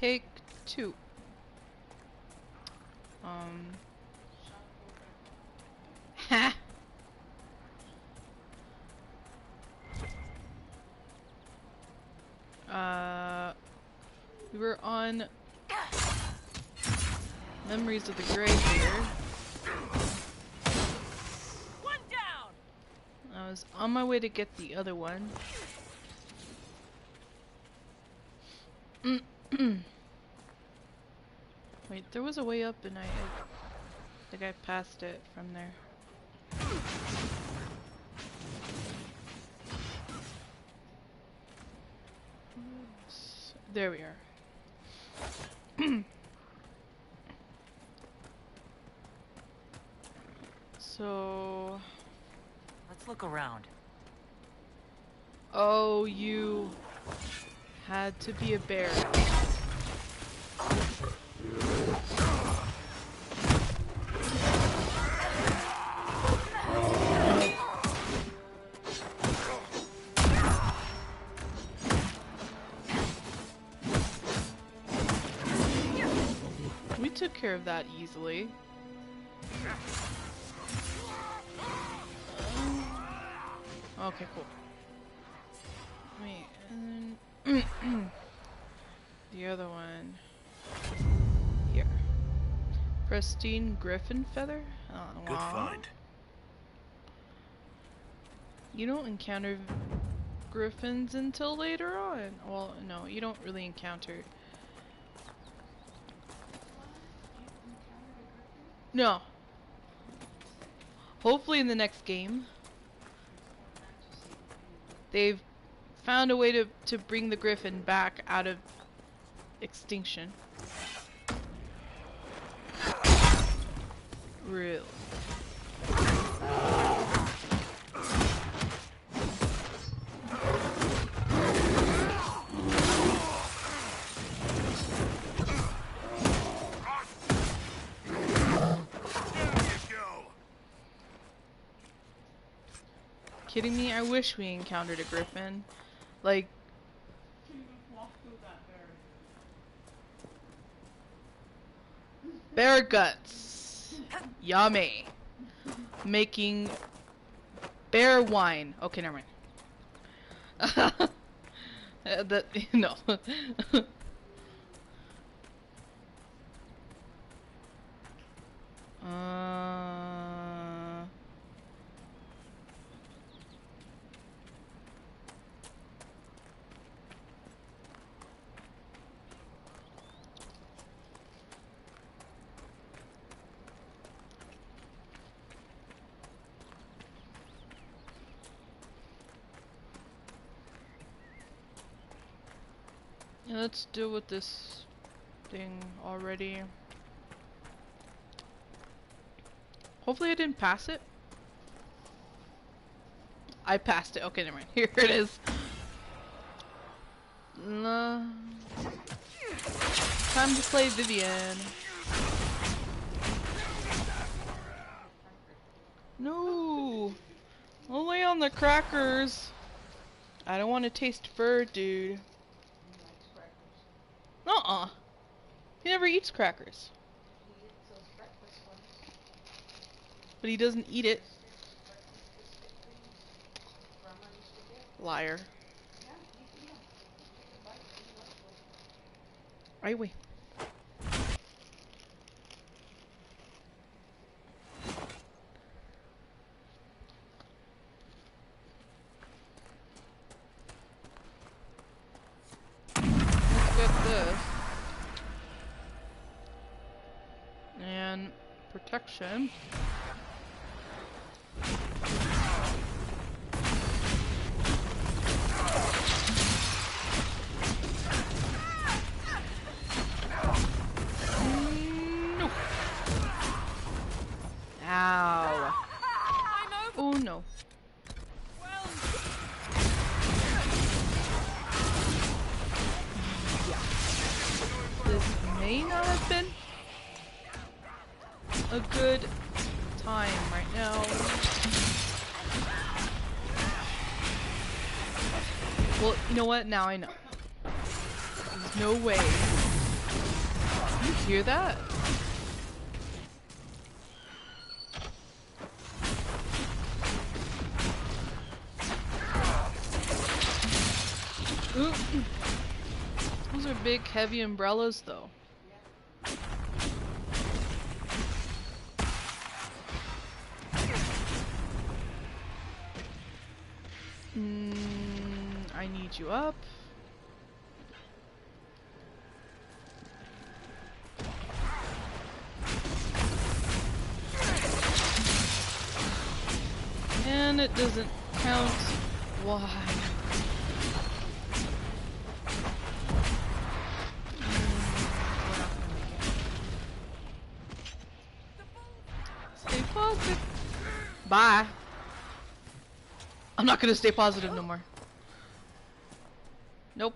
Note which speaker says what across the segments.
Speaker 1: Take 2. Ha! We were on Memories of the Grey here.
Speaker 2: One down.
Speaker 1: I was on my way to get the other one. Wait, there was a way up and I think I passed it from there. There we are. So...
Speaker 2: Let's look around.
Speaker 1: Oh, you had to be a bear. We took care of that easily. Okay, cool. Wait, and then the other one here. Pristine griffin feather? Oh,
Speaker 3: Good find.
Speaker 1: You don't encounter griffins until later on. Well, no, you don't really encounter. No. Hopefully in the next game. They've found a way to bring the griffin back out of extinction. Really? Kidding me? I wish we encountered a griffin. Like, bear guts. Yummy. Making bear wine. Okay, never mind. That no. Let's deal with this thing already. Hopefully I didn't pass it. I passed it. Okay, never mind. Here it is. Time to play Vivian. No! Only on the crackers. I don't want to taste fur, dude. He never eats crackers. But he doesn't eat it. Liar. Right way. Let's get this. And protection. No. Ow. Oh no. Yeah. This may not have been a good time right now. Well, you know what? Now I know. There's no way hear that? Ooh. Those are big, heavy umbrellas, though. I need you up. And it doesn't count. Why? Stay positive. Bye. I'm not gonna stay positive no more. Nope.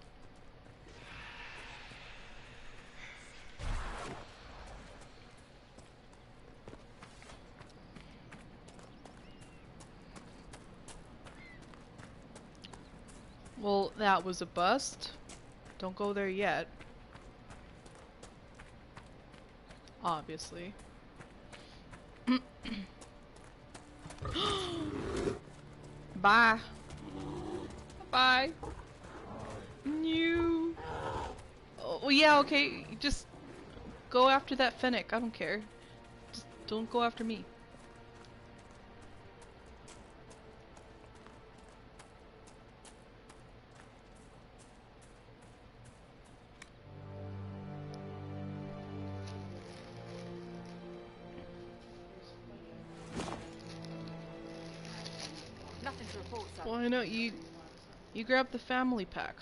Speaker 1: Well, that was a bust. Don't go there yet. Obviously. Bye. Bye. You. Oh, yeah, okay. Just go after that Fennec. I don't care. Just don't go after me.
Speaker 2: Nothing to report, sir.
Speaker 1: Why not you grab the family pack?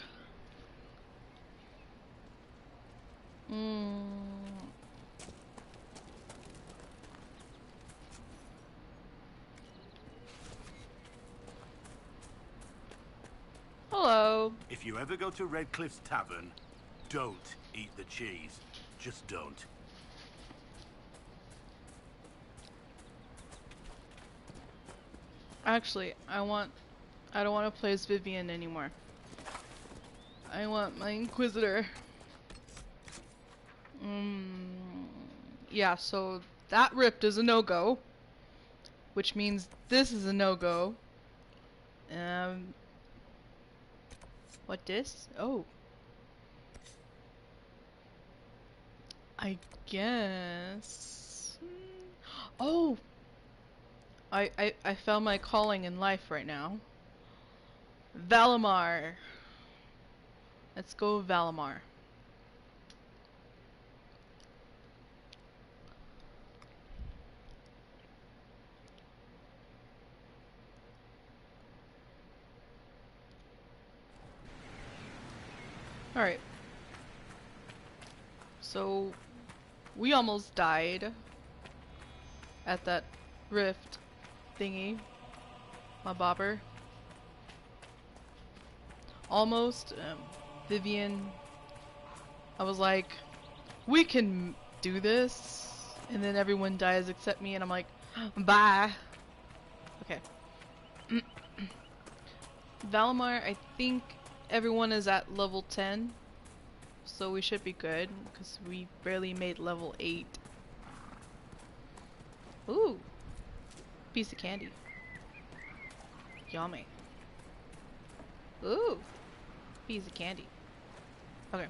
Speaker 1: Hello.
Speaker 3: If you ever go to Redcliffe's Tavern, don't eat the cheese. Just don't.
Speaker 1: Actually, I don't want to play as Vivian anymore. I want my Inquisitor. Yeah, so that rift is a no-go, which means this is a no-go. What this? Oh. I guess. Oh! I found my calling in life right now. Valimar. Let's go Valimar. Alright. So, we almost died at that rift thingy. My bobber. Almost. Vivian. I was like, we can do this. And then everyone dies except me, and I'm like, bye. Okay. Valimar, I think everyone is at level 10. So we should be good, because we barely made level 8. Ooh. Piece of candy. Yummy. Ooh. Piece of candy. Okay.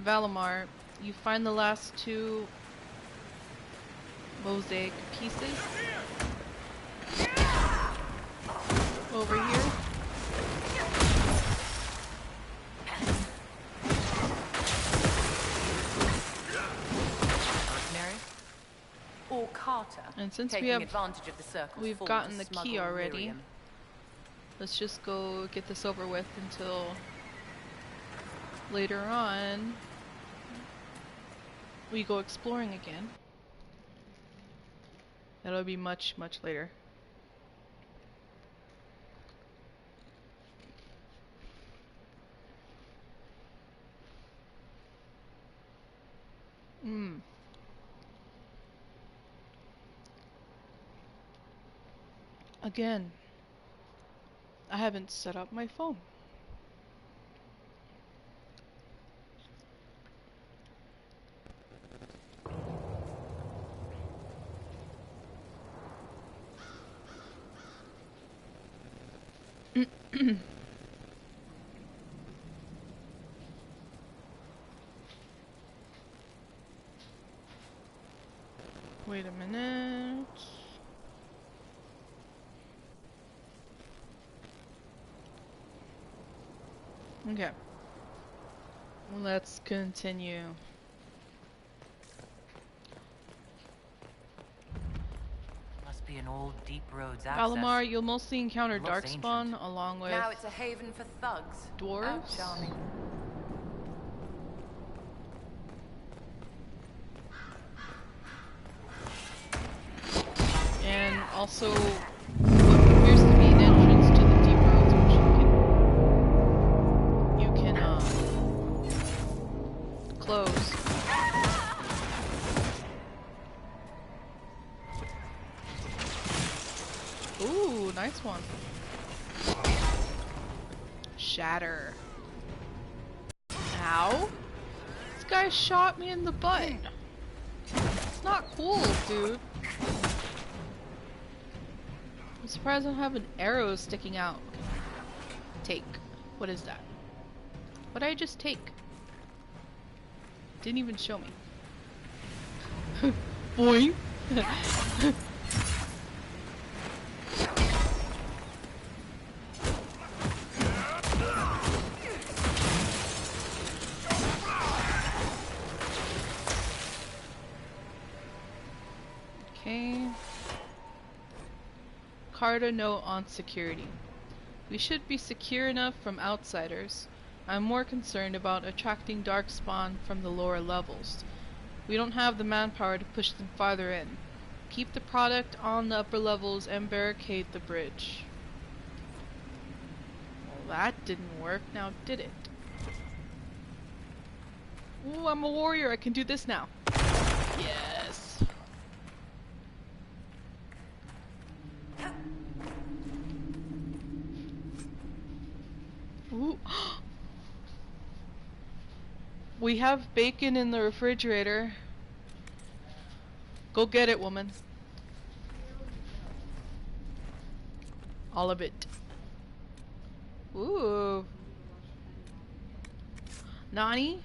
Speaker 1: Valimar, you find the last 2 mosaic pieces over here.
Speaker 2: Or Carter,
Speaker 1: And since
Speaker 2: taking
Speaker 1: we have,
Speaker 2: advantage of the circle's
Speaker 1: we've
Speaker 2: fall
Speaker 1: gotten
Speaker 2: to
Speaker 1: the key
Speaker 2: smuggle
Speaker 1: already.
Speaker 2: Miriam.
Speaker 1: Let's just go get this over with until later on we go exploring again. That'll be much, much later. Again, I haven't set up my phone. Wait a minute. Okay. Let's continue.
Speaker 4: Must be an old deep roads access.
Speaker 1: Valimar, you'll mostly encounter
Speaker 4: Looks
Speaker 1: Darkspawn
Speaker 4: ancient.
Speaker 1: along with
Speaker 2: Now it's a haven for thugs. How
Speaker 1: dwarves.
Speaker 2: charming.
Speaker 1: And also what appears to be an entrance to the deep roads, which you can close. Ooh, nice one. Shatter. Ow. This guy shot me in the butt. It's not cool, dude. I'm surprised I don't have an arrow sticking out. Take. What is that? What did I just take? Didn't even show me. Boing. Okay. Carta note on security. We should be secure enough from outsiders. I'm more concerned about attracting darkspawn from the lower levels. We don't have the manpower to push them farther in. Keep the product on the upper levels and barricade the bridge. Well, that didn't work, now did it? Ooh, I'm a warrior, I can do this now. Yes! Ooh. We have bacon in the refrigerator. Go get it, woman. All of it. Ooh. Nani?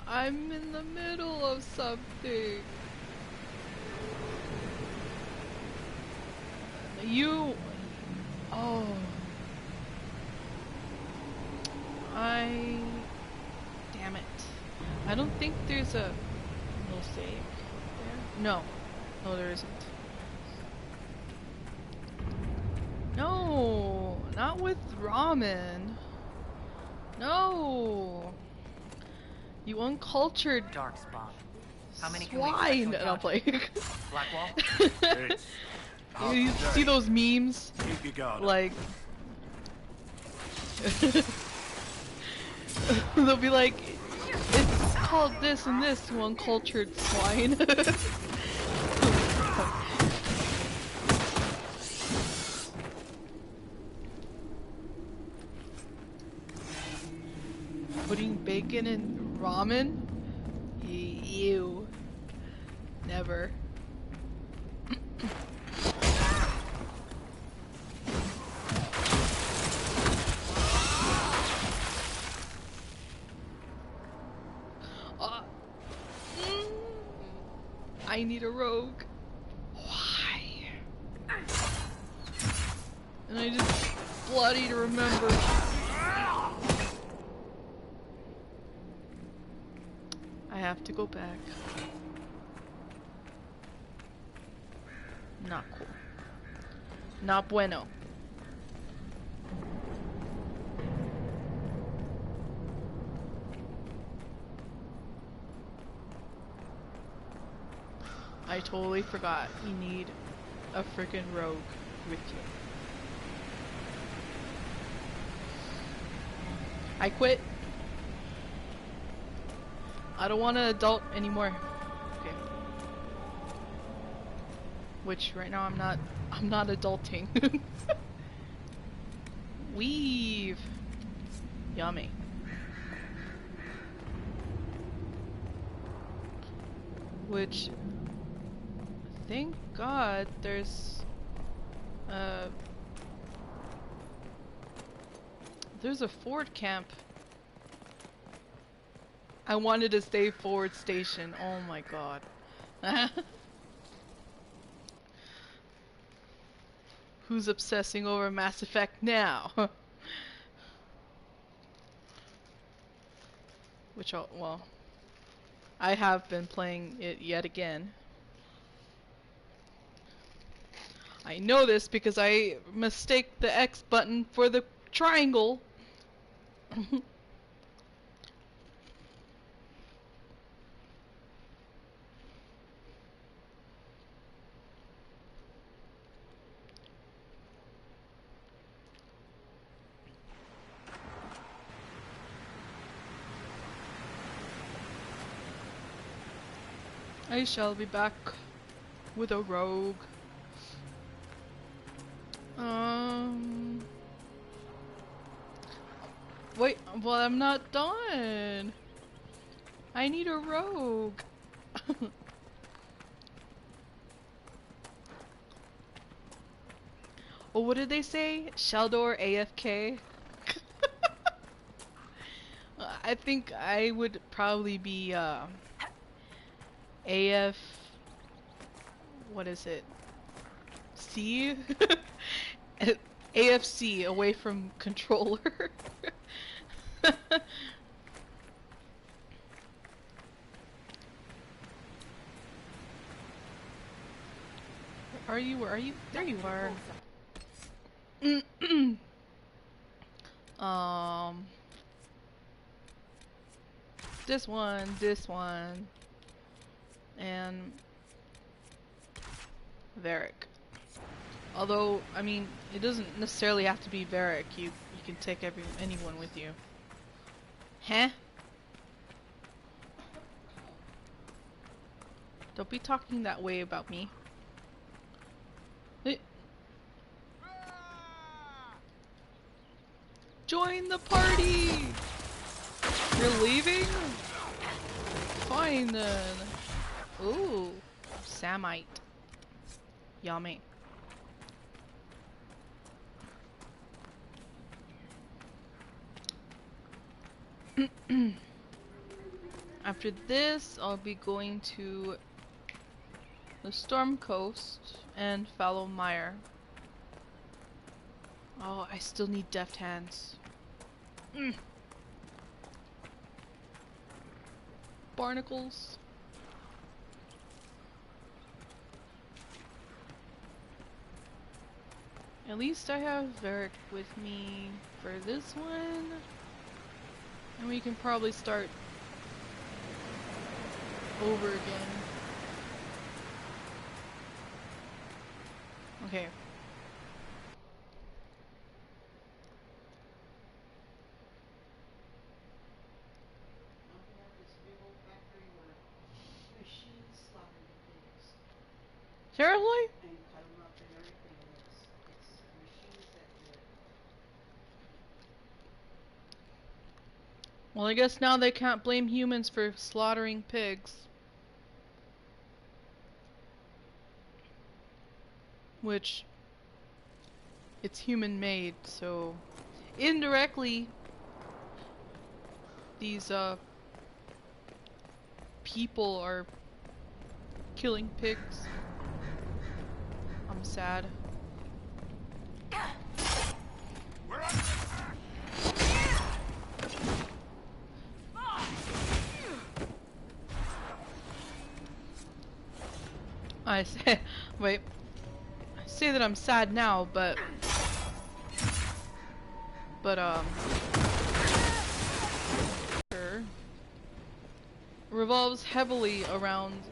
Speaker 1: I'm in the middle of something. You... Oh. Damn it. I don't think there's a... No save there? No. No, there isn't. No! Not with ramen. No! You uncultured
Speaker 4: Darkspawn. How many can we
Speaker 1: swine!
Speaker 4: expect to
Speaker 1: And I'll play.
Speaker 4: Blackwall?
Speaker 3: It's half
Speaker 1: You
Speaker 3: the
Speaker 1: see
Speaker 3: day.
Speaker 1: those memes?
Speaker 3: Keep your guard up.
Speaker 1: Like... They'll be like, it's called this and this, you uncultured swine. Putting bacon in ramen? Ew. Never. I need a rogue. Why? And I just bloody to remember. I have to go back. Not cool. Not bueno. I totally forgot you need a freaking rogue with you. I quit. I don't want to adult anymore. Okay. Which right now I'm not adulting. Weave. Yummy. Which, thank God there's There's a Ford camp. I wanted to stay Ford Station. Oh my god. Who's obsessing over Mass Effect now? Which, well, I have been playing it yet again. I know this because I mistake the X button for the triangle. I shall be back with a rogue. Wait, well, I'm not done. I need a rogue. Oh, what did they say? Sheldor AFK? I think I would probably be, AF... What is it? C? AFC, away from controller. Where are you? Where are you? There you are. This one, and Varric. Although, I mean, it doesn't necessarily have to be Varric. You can take anyone with you. Huh? Don't be talking that way about me. Join the party! You're leaving? Fine then. Ooh, Samite. Yummy. After this, I'll be going to the Storm Coast and Fallow Mire. Oh, I still need deft hands. Barnacles. At least I have Varric with me for this one. And we can probably start over again. Okay. Seriously? Well, I guess now they can't blame humans for slaughtering pigs. Which, it's human-made, so indirectly, these, people are killing pigs. I'm sad. I say, wait. I say that I'm sad now, but revolves heavily around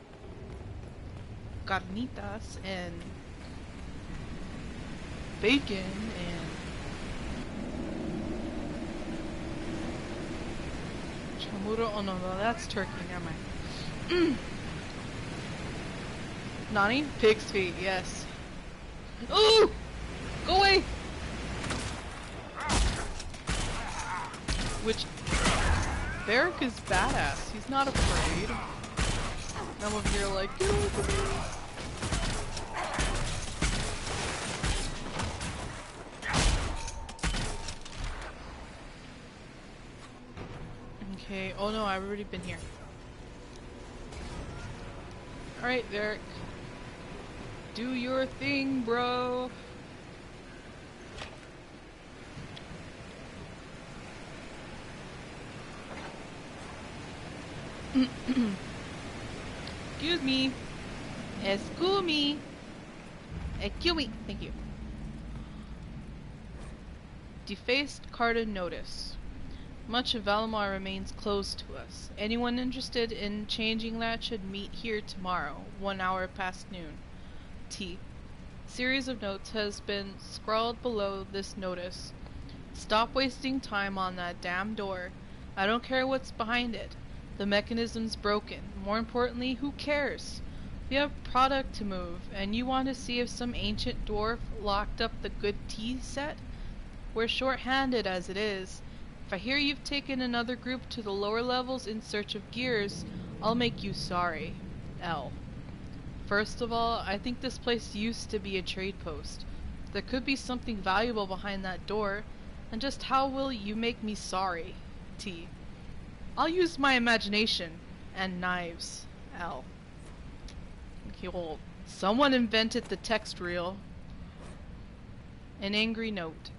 Speaker 1: carnitas and bacon and chamurro. Oh no, that's turkey. Never mind. Nani? Pig's feet. Yes. Ooh! Go away! Which Varric is badass. He's not afraid. I'm over here like, get over me. Okay, oh no, I've already been here. Alright, Derek. Do your thing, bro. Excuse me. Excuse me. Excuse me. Thank you. Defaced carded notice. Much of Valimar remains closed to us. Anyone interested in changing that should meet here tomorrow, 1 hour past noon. T. Series of notes has been scrawled below this notice. Stop wasting time on that damn door. I don't care what's behind it. The mechanism's broken. More importantly, who cares? We have product to move, and you want to see if some ancient dwarf locked up the good tea set? We're short-handed as it is. If I hear you've taken another group to the lower levels in search of gears, I'll make you sorry. L. First of all, I think this place used to be a trade post. There could be something valuable behind that door, and just how will you make me sorry? T. I'll use my imagination and knives. L. Okay, well, someone invented the text reel. An angry note.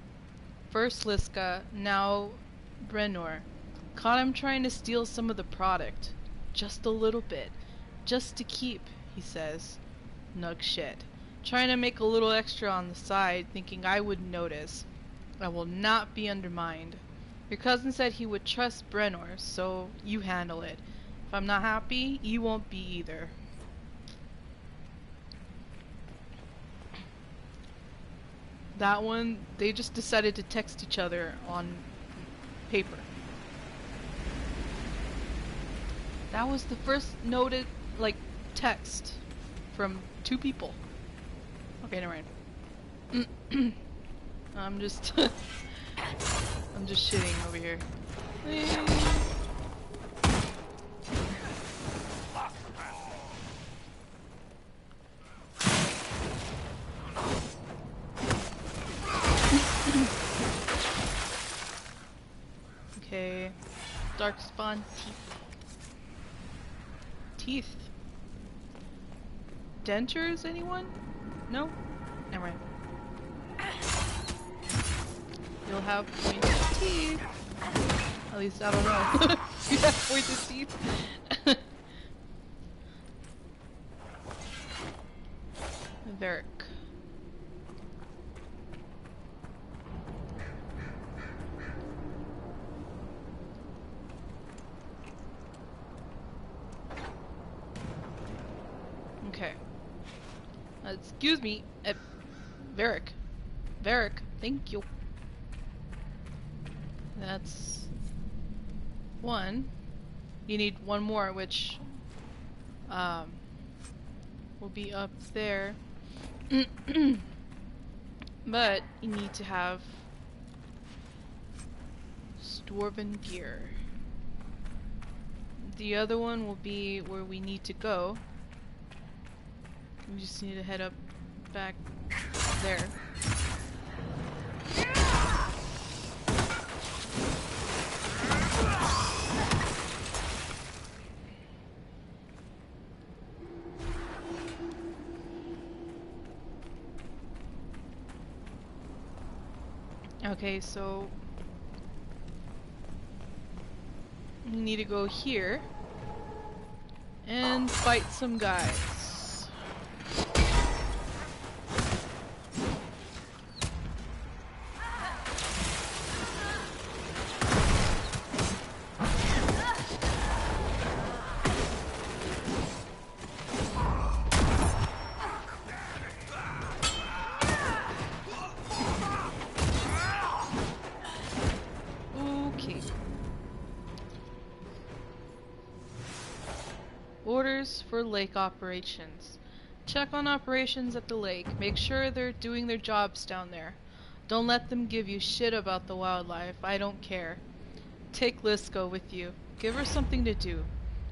Speaker 1: First Liska, now Brenor. Caught him trying to steal some of the product. Just a little bit. Just to keep, he says. Nug shit. Trying to make a little extra on the side, thinking I wouldn't notice. I will not be undermined. Your cousin said he would trust Brenor, so you handle it. If I'm not happy, you won't be either. That one, they just decided to text each other on paper. That was the first noted, like, text from 2 people. Okay, never mind. I'm just I'm just shitting over here. Okay. Darkspawn teeth. Teeth. Dentures, anyone? No? Never mind. You'll have pointed teeth. At least I don't know. You have pointed teeth. Varric. Okay. Excuse me. Varric. Varric, thank you. That's 1. You need 1 more, which will be up there. But you need to have Dwarven gear. The other one will be where we need to go. We just need to head up back there. Okay, so we need to go here and fight some guys. Orders for lake operations. Check on operations at the lake. Make sure they're doing their jobs down there. Don't let them give you shit about the wildlife. I don't care. Take Lisko with you. Give her something to do.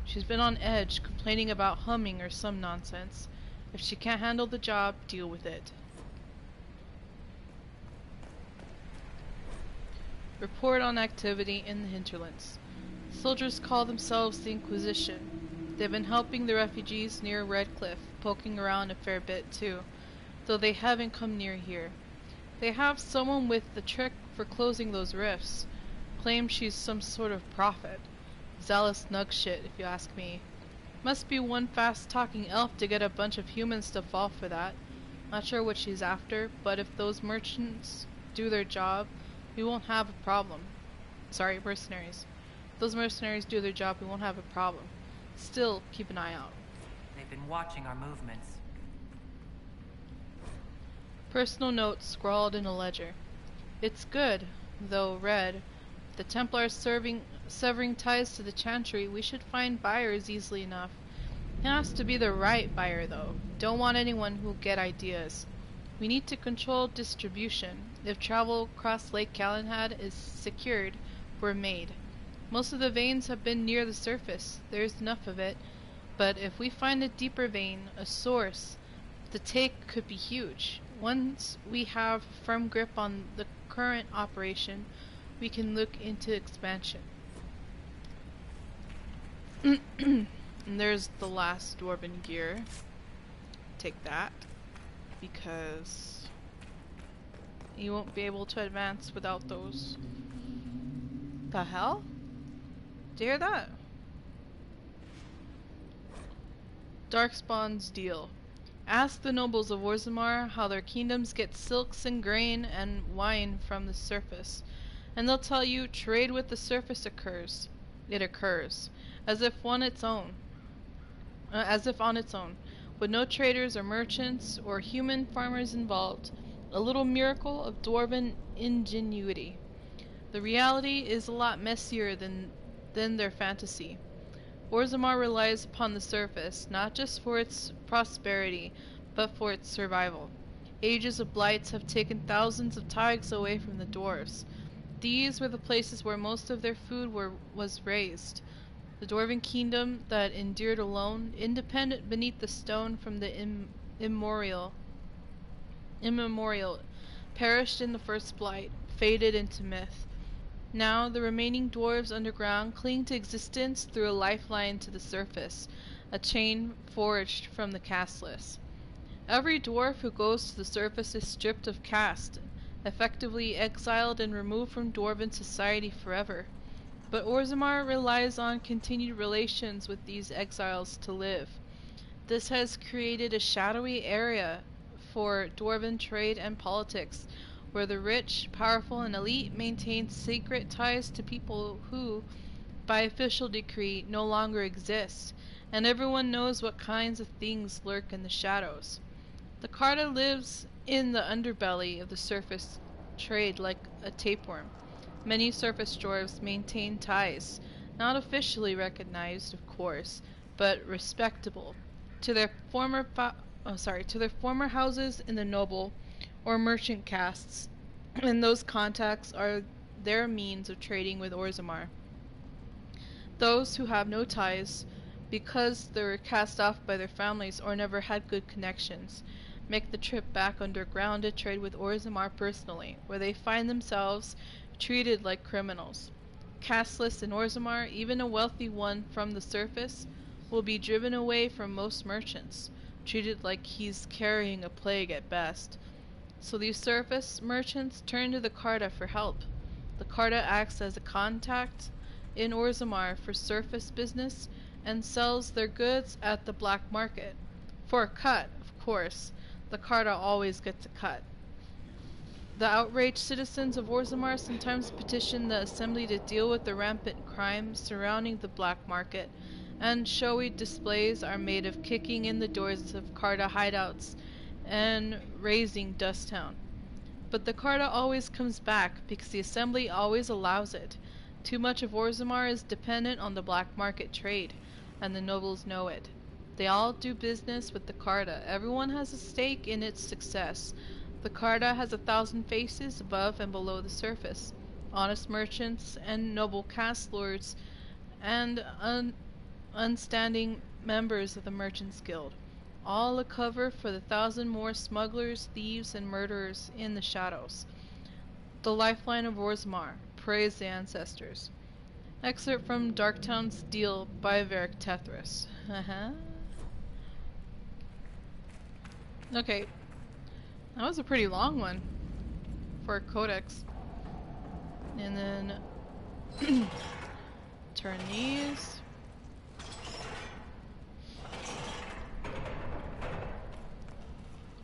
Speaker 1: She's been on edge, complaining about humming or some nonsense. If she can't handle the job, deal with it. Report on activity in the hinterlands. Soldiers call themselves the Inquisition. They've been helping the refugees near Redcliffe, poking around a fair bit too, though they haven't come near here. They have someone with the trick for closing those rifts. Claim she's some sort of prophet. Zealous nug shit, if you ask me. Must be one fast-talking elf to get a bunch of humans to fall for that. Not sure what she's after, but if those merchants do their job, we won't have a problem. Sorry, mercenaries. If those mercenaries do their job, we won't have a problem. Still, keep an eye out.
Speaker 4: They've been watching our movements.
Speaker 1: Personal note scrawled in a ledger. It's good, though read. If the Templars severing ties to the Chantry, we should find buyers easily enough. It has to be the right buyer, though. Don't want anyone who'll get ideas. We need to control distribution. If travel across Lake Galahad is secured, we're made. Most of the veins have been near the surface. There's enough of it. But if we find a deeper vein, a source, the take could be huge. Once we have a firm grip on the current operation, we can look into expansion. And there's the last dwarven gear. Take that, because you won't be able to advance without those. The hell? Did you hear that? Darkspawn's deal. Ask the nobles of Orzammar how their kingdoms get silks and grain and wine from the surface, and they'll tell you trade with the surface occurs. It occurs, as if on its own. With no traders or merchants or human farmers involved. A little miracle of dwarven ingenuity. The reality is a lot messier than their fantasy. Orzammar relies upon the surface, not just for its prosperity, but for its survival. Ages of blights have taken thousands of taigs away from the dwarves. These were the places where most of their food was raised. The dwarven kingdom that endured alone, independent beneath the stone from the immemorial, perished in the first blight, faded into myth. Now, the remaining dwarves underground cling to existence through a lifeline to the surface, a chain forged from the casteless. Every dwarf who goes to the surface is stripped of caste, effectively exiled and removed from dwarven society forever. But Orzammar relies on continued relations with these exiles to live. This has created a shadowy area for dwarven trade and politics, where the rich, powerful, and elite maintain secret ties to people who, by official decree, no longer exist, and everyone knows what kinds of things lurk in the shadows. The Carta lives in the underbelly of the surface trade like a tapeworm. Many surface dwarves maintain ties, not officially recognized, of course, but respectable, to their former houses in the noble or merchant castes, and those contacts are their means of trading with Orzammar. Those who have no ties, because they were cast off by their families or never had good connections, make the trip back underground to trade with Orzammar personally, where they find themselves treated like criminals. Casteless in Orzammar, even a wealthy one from the surface, will be driven away from most merchants, treated like he's carrying a plague at best. So these surface merchants turn to the Carta for help. The Carta acts as a contact in Orzammar for surface business and sells their goods at the black market. For a cut, of course. The Carta always gets a cut. The outraged citizens of Orzammar sometimes petition the Assembly to deal with the rampant crime surrounding the black market, and showy displays are made of kicking in the doors of Carta hideouts and raising Dust Town. But the Carta always comes back, because the Assembly always allows it. Too much of Orzammar is dependent on the black market trade, and the nobles know it. They all do business with the Carta. Everyone has a stake in its success. The Carta has 1,000 faces above and below the surface. Honest merchants and noble caste lords and unstanding members of the Merchants' Guild. All a cover for the 1,000 more smugglers, thieves, and murderers in the shadows. The lifeline of Orzammar. Praise the ancestors. Excerpt from Darktown Steel by Varric Tethris. Okay. That was a pretty long one for a codex. And then turn these.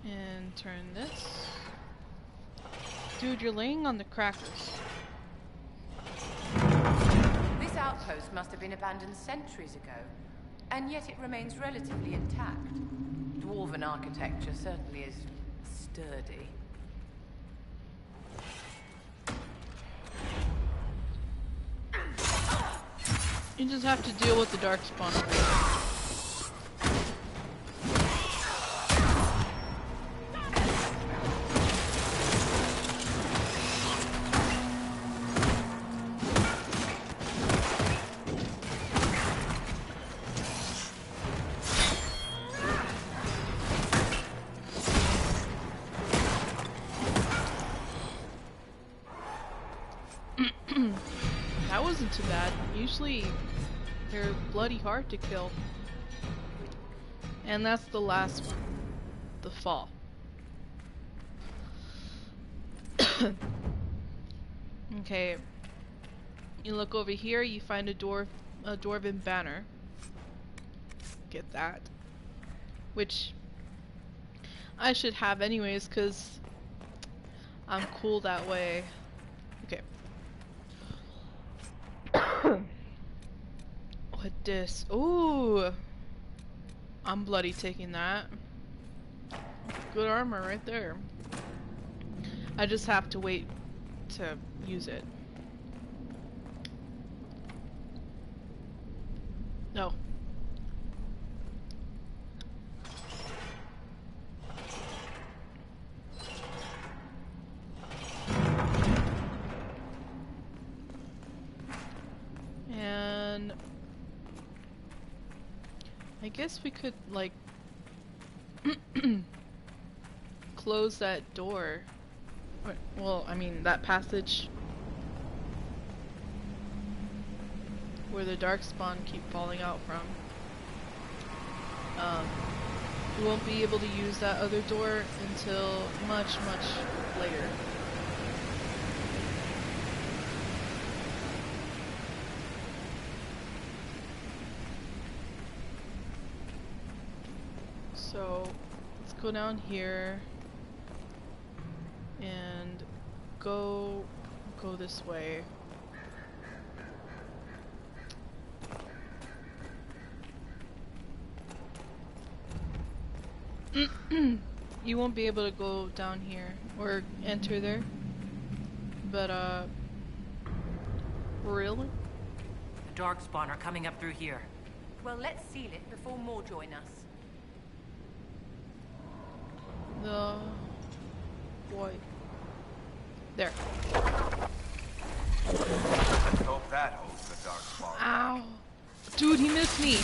Speaker 1: And turn this. Dude, you're laying on the crackers.
Speaker 2: This outpost must have been abandoned centuries ago, and yet it remains relatively intact. Dwarven architecture certainly is sturdy.
Speaker 1: You just have to deal with the darkspawn. That wasn't too bad. Usually they're bloody hard to kill. And that's the last one. The fall. Okay. You look over here, you find a dwarven banner. Get that. Which I should have anyways, cause I'm cool that way. Okay. What this? Ooh! I'm bloody taking that. Good armor right there. I just have to wait to use it. No. And I guess we could like close that door. Well, I mean that passage where the darkspawn keep falling out from. We won't be able to use that other door until much later. So let's go down here and go this way. You won't be able to go down here or enter there. But really?
Speaker 4: The darkspawn are coming up through here.
Speaker 2: Well, let's seal it before more join us.
Speaker 1: The boy. There.
Speaker 5: Let's hope that holds the darkspawn.
Speaker 1: Ow! Dude, he missed me!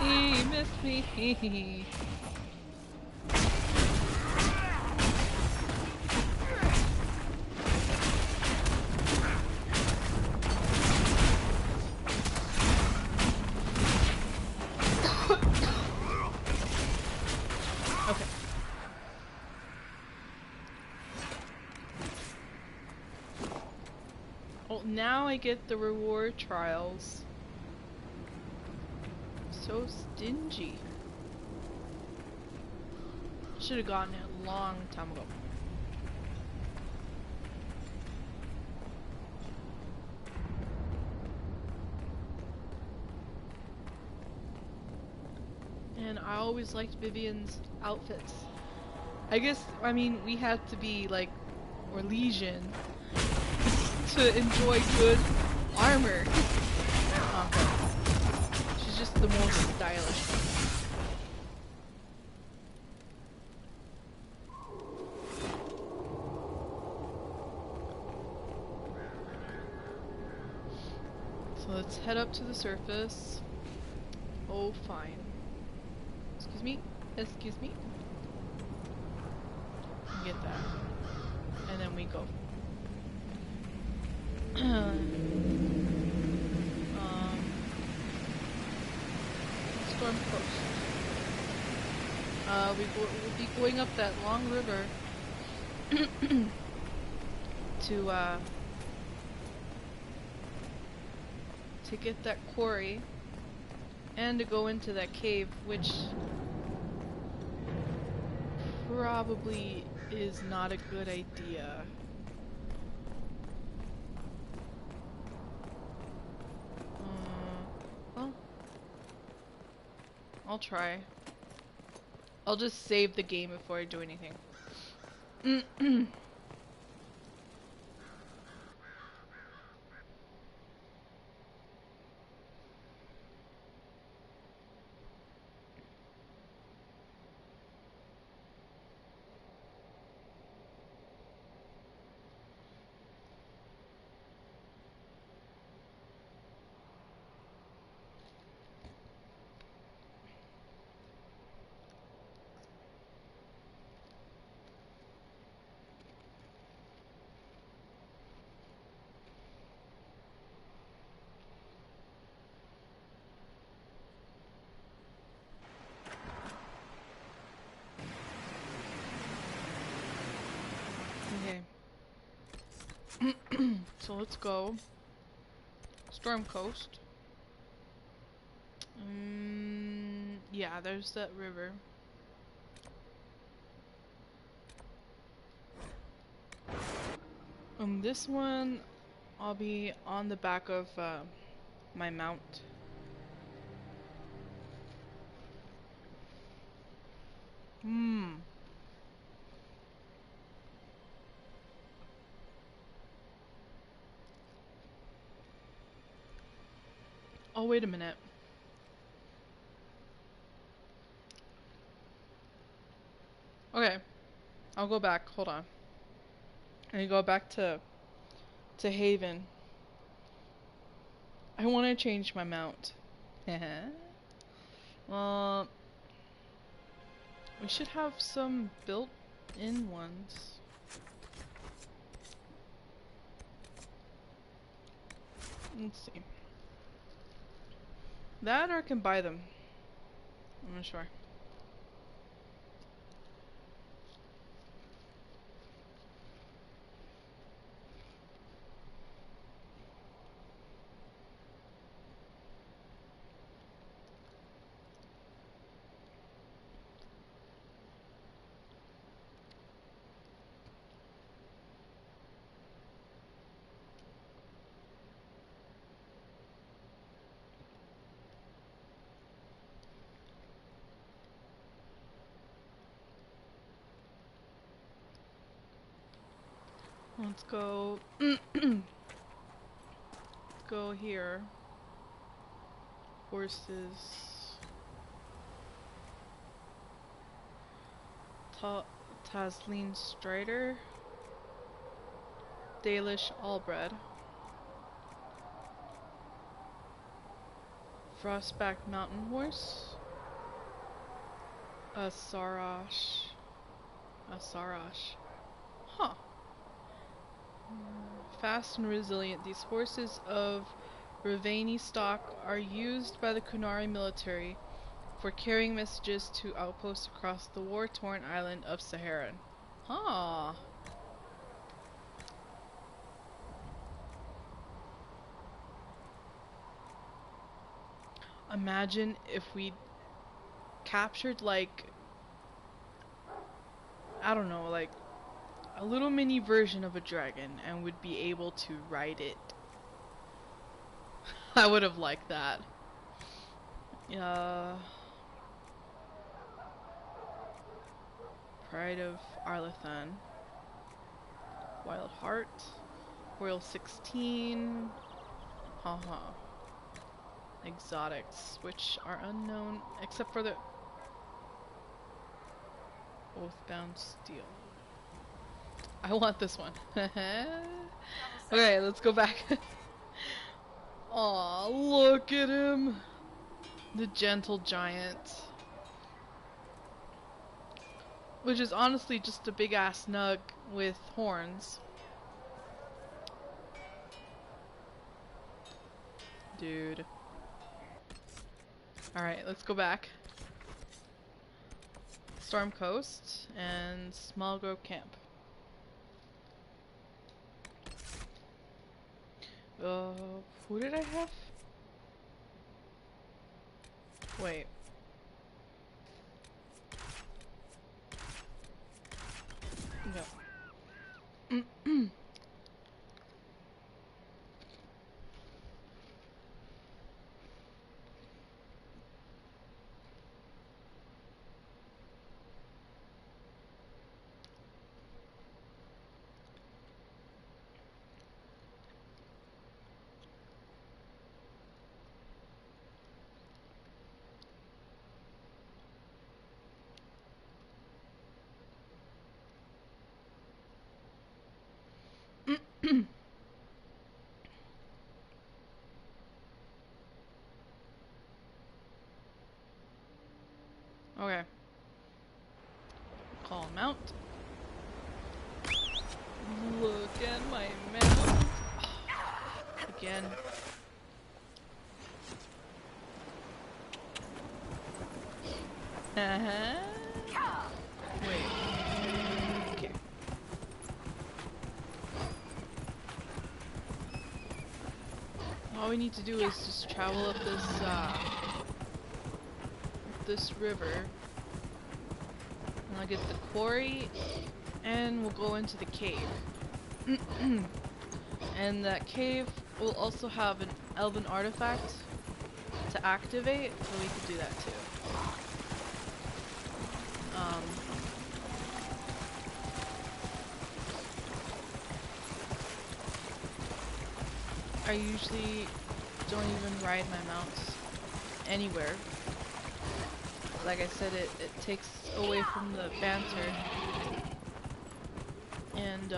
Speaker 1: He missed me! Okay. Well, now I get the reward trials. So stingy. Should have gotten it a long time ago. And I always liked Vivian's outfits. I guess, I mean, we had to be like Orlesian to enjoy good armor. She's just the most stylish. So let's head up to the surface. Oh, fine. Excuse me? Excuse me? Get that. And then we go. we'll be going up that long river to get that quarry and to go into that cave, which probably is not a good idea. Well, I'll try. I'll just save the game before I do anything. Okay. So let's go. Storm Coast. Yeah, there's that river. This one, I'll be on the back of my mount. Oh, wait a minute. Okay, I'll go back. Hold on. I go back to Haven. I want to change my mount. Well, we should have some built-in ones. Let's see. That or I can buy them. I'm not sure. Let's go. Go here. Horses. Tasleen Strider. Dalish Allbred. Frostback Mountain Horse. A Sarash. Huh. Fast and resilient, these horses of Ravani stock are used by the Kunari military for carrying messages to outposts across the war-torn island of Saharan. Huh. Imagine if we captured, like, I don't know, like a little mini version of a dragon and would be able to ride it. I would have liked that. Pride of Arlathan. Wild Heart. Royal 16. Haha. Exotics, which are unknown except for the Oathbound Steel. I want this one. Okay, let's go back. Aw, look at him! The gentle giant. Which is honestly just a big ass nug with horns. Dude. Alright, let's go back. Storm Coast and Small Grove Camp. Who did I have? Wait. No. Okay. Call mount. Look at my mount. Again. Wait. Okay. All we need to do is just travel up this river, and I'll get the quarry, and we'll go into the cave. And that cave will also have an elven artifact to activate, so we could do that too. I usually don't even ride my mounts anywhere. Like I said, it takes away from the banter, and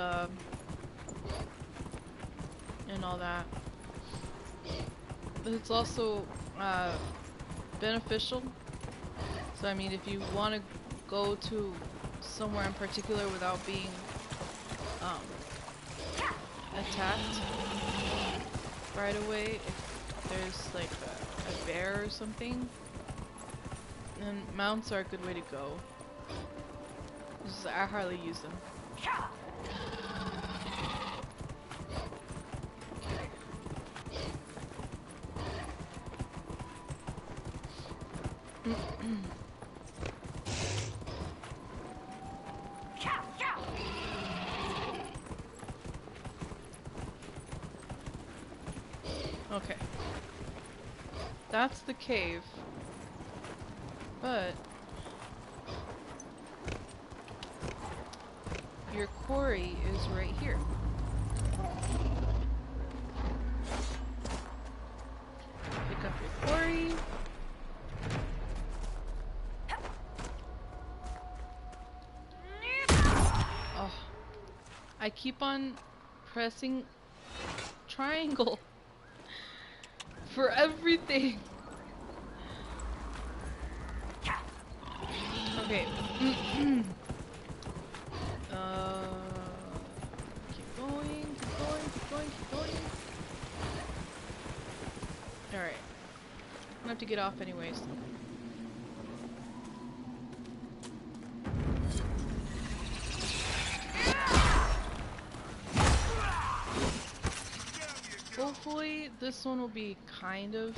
Speaker 1: all that. But it's also beneficial. So I mean, if you want to go to somewhere in particular without being attacked right away, if there's like a bear or something, then mounts are a good way to go. Just, I hardly use them. Okay. That's the cave. But your quarry is right here. Pick up your quarry. Oh, I keep on pressing triangle for everything. Okay. Keep going, keep going, keep going, keep going. Alright. I'm gonna have to get off anyways. Hopefully this one will be kind of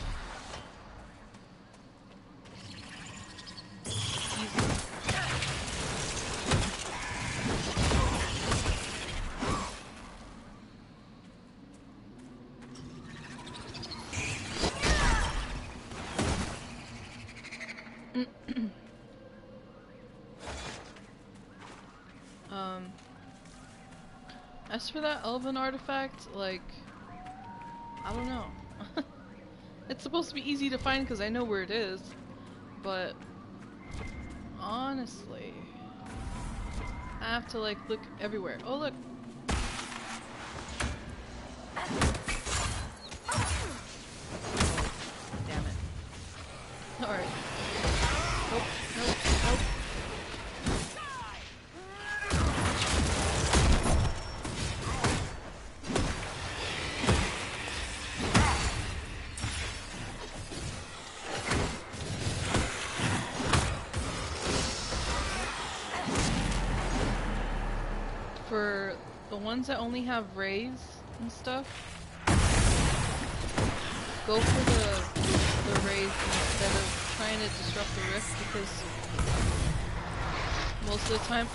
Speaker 1: as for that elven artifact, like, I don't know. It's supposed to be easy to find because I know where it is, but honestly, I have to like look everywhere. Oh look! Damn it. Alright. Nope, nope, nope. The ones that only have rays and stuff, go for the rays instead of trying to disrupt the rift, because most of the time.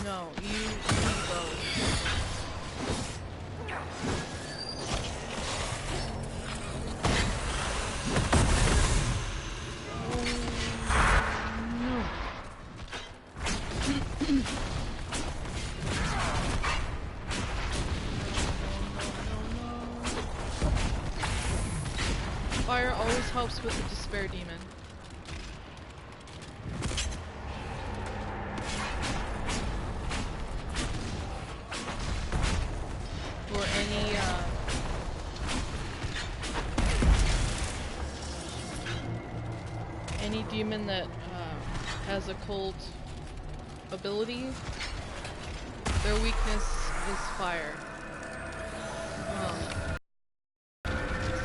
Speaker 1: No, you go. Fire always helps with the despair demon. Or any demon that has a cold ability, their weakness is fire.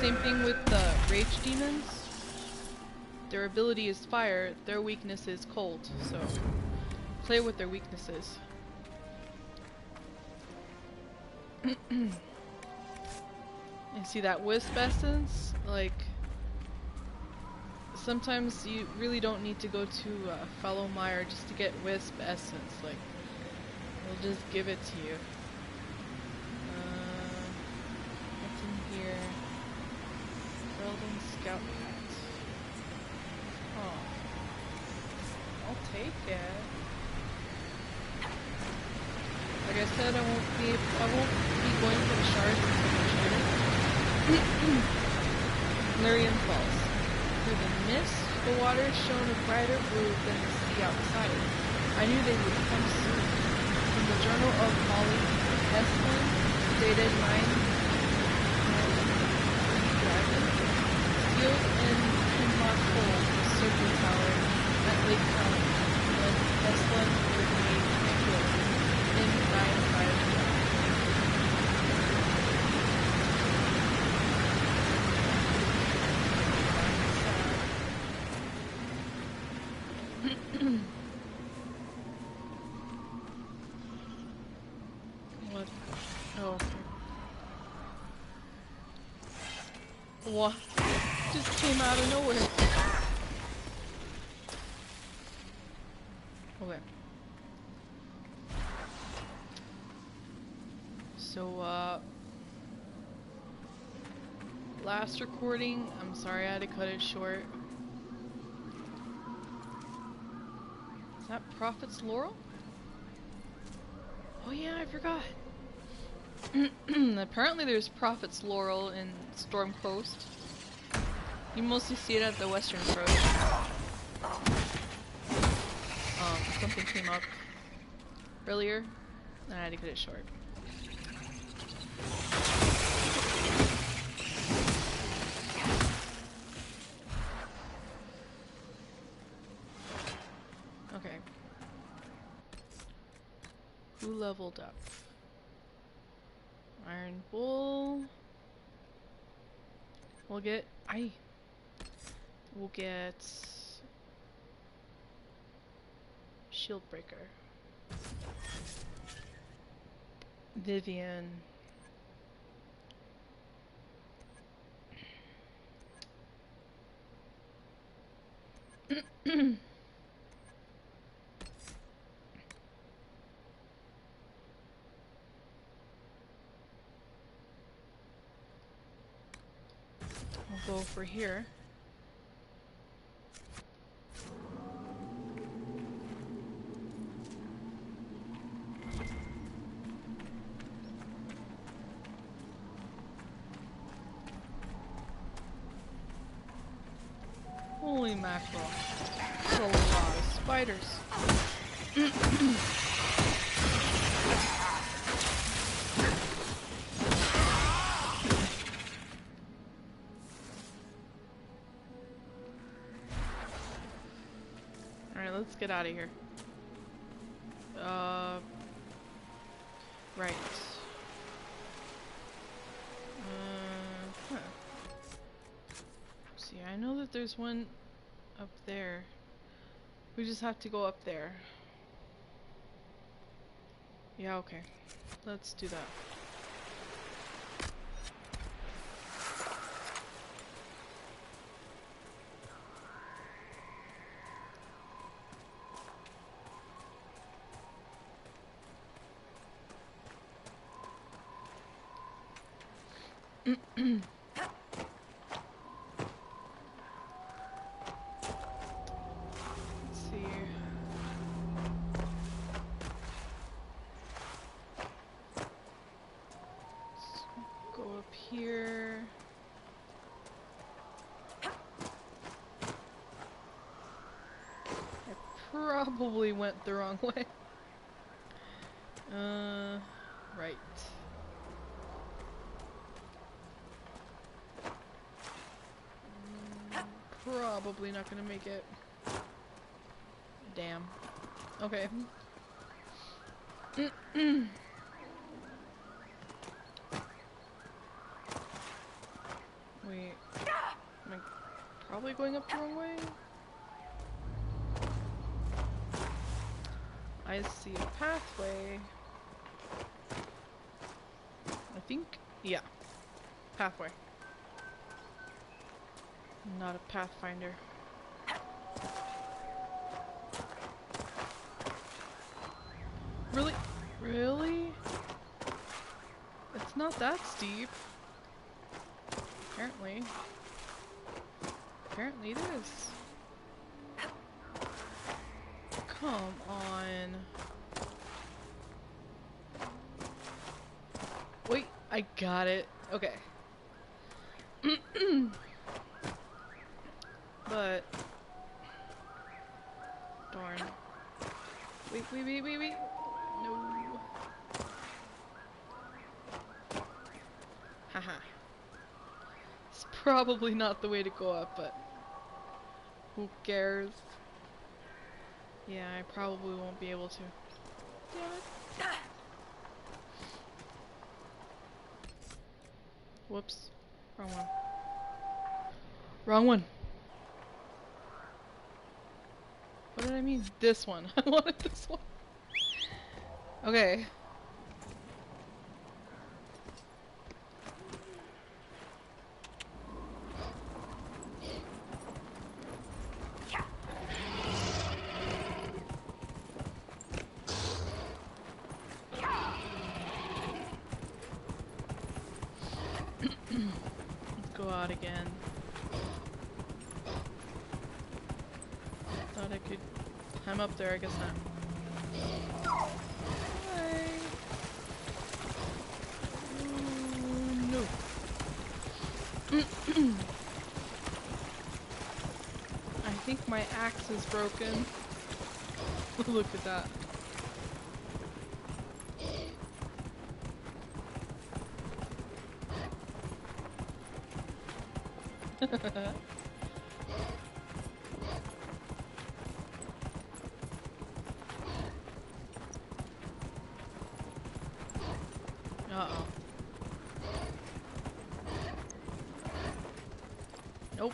Speaker 1: Same thing with the rage demons. Their ability is fire, their weakness is cold, so play with their weaknesses. And see that wisp essence? Like, sometimes you really don't need to go to Fellow Mire just to get wisp essence. Like, we'll just give it to you. What's in here? Golden Scout Hat. Oh. I'll take it. Like I said, I won't be going for the shards and Lyrian Falls. Through the mist, the water shone a brighter blue than the sea outside. I knew they would come soon. From the Journal of Molly Estlin, dated 9 Sealed in Hemlock Hole, the Serpent Tower, at Lake Town, when Estlin was made killed in 951. What? Oh. What? Just came out of nowhere. Okay. So, last recording, I'm sorry I had to cut it short. Is that Prophet's Laurel? Oh yeah, I forgot. Apparently there's Prophet's Laurel in Storm Coast. You mostly see it at the western approach. Something came up earlier, and I had to cut it short. Okay. Who leveled up? Iron Bull. We'll get Shield Breaker. Vivian. We'll go for here. Holy mackerel. That's a lot of spiders. Alright, let's get out of here. Right. Huh. See, I know that there's one up there. We just have to go up there. Yeah, okay. Let's do that. Here. I probably went the wrong way. Right. Probably not gonna make it. Damn. Okay. Wait. Am I probably going up the wrong way? I see a pathway. I think, yeah. Pathway. Not a pathfinder. Really? Really? It's not that steep. Apparently. Apparently it is. Come on. Wait, I got it. Okay. But darn. Wait. No. Haha. It's probably not the way to go up, but who cares? Yeah, I probably won't be able to. Damn it. Whoops. Wrong one. Wrong one. What did I mean? This one. I wanted this one. Okay. Let's go out again. Thought I could climb up there, I guess not. Hi. Ooh, no. I think my axe is broken. Look at that. Uh-oh. Nope.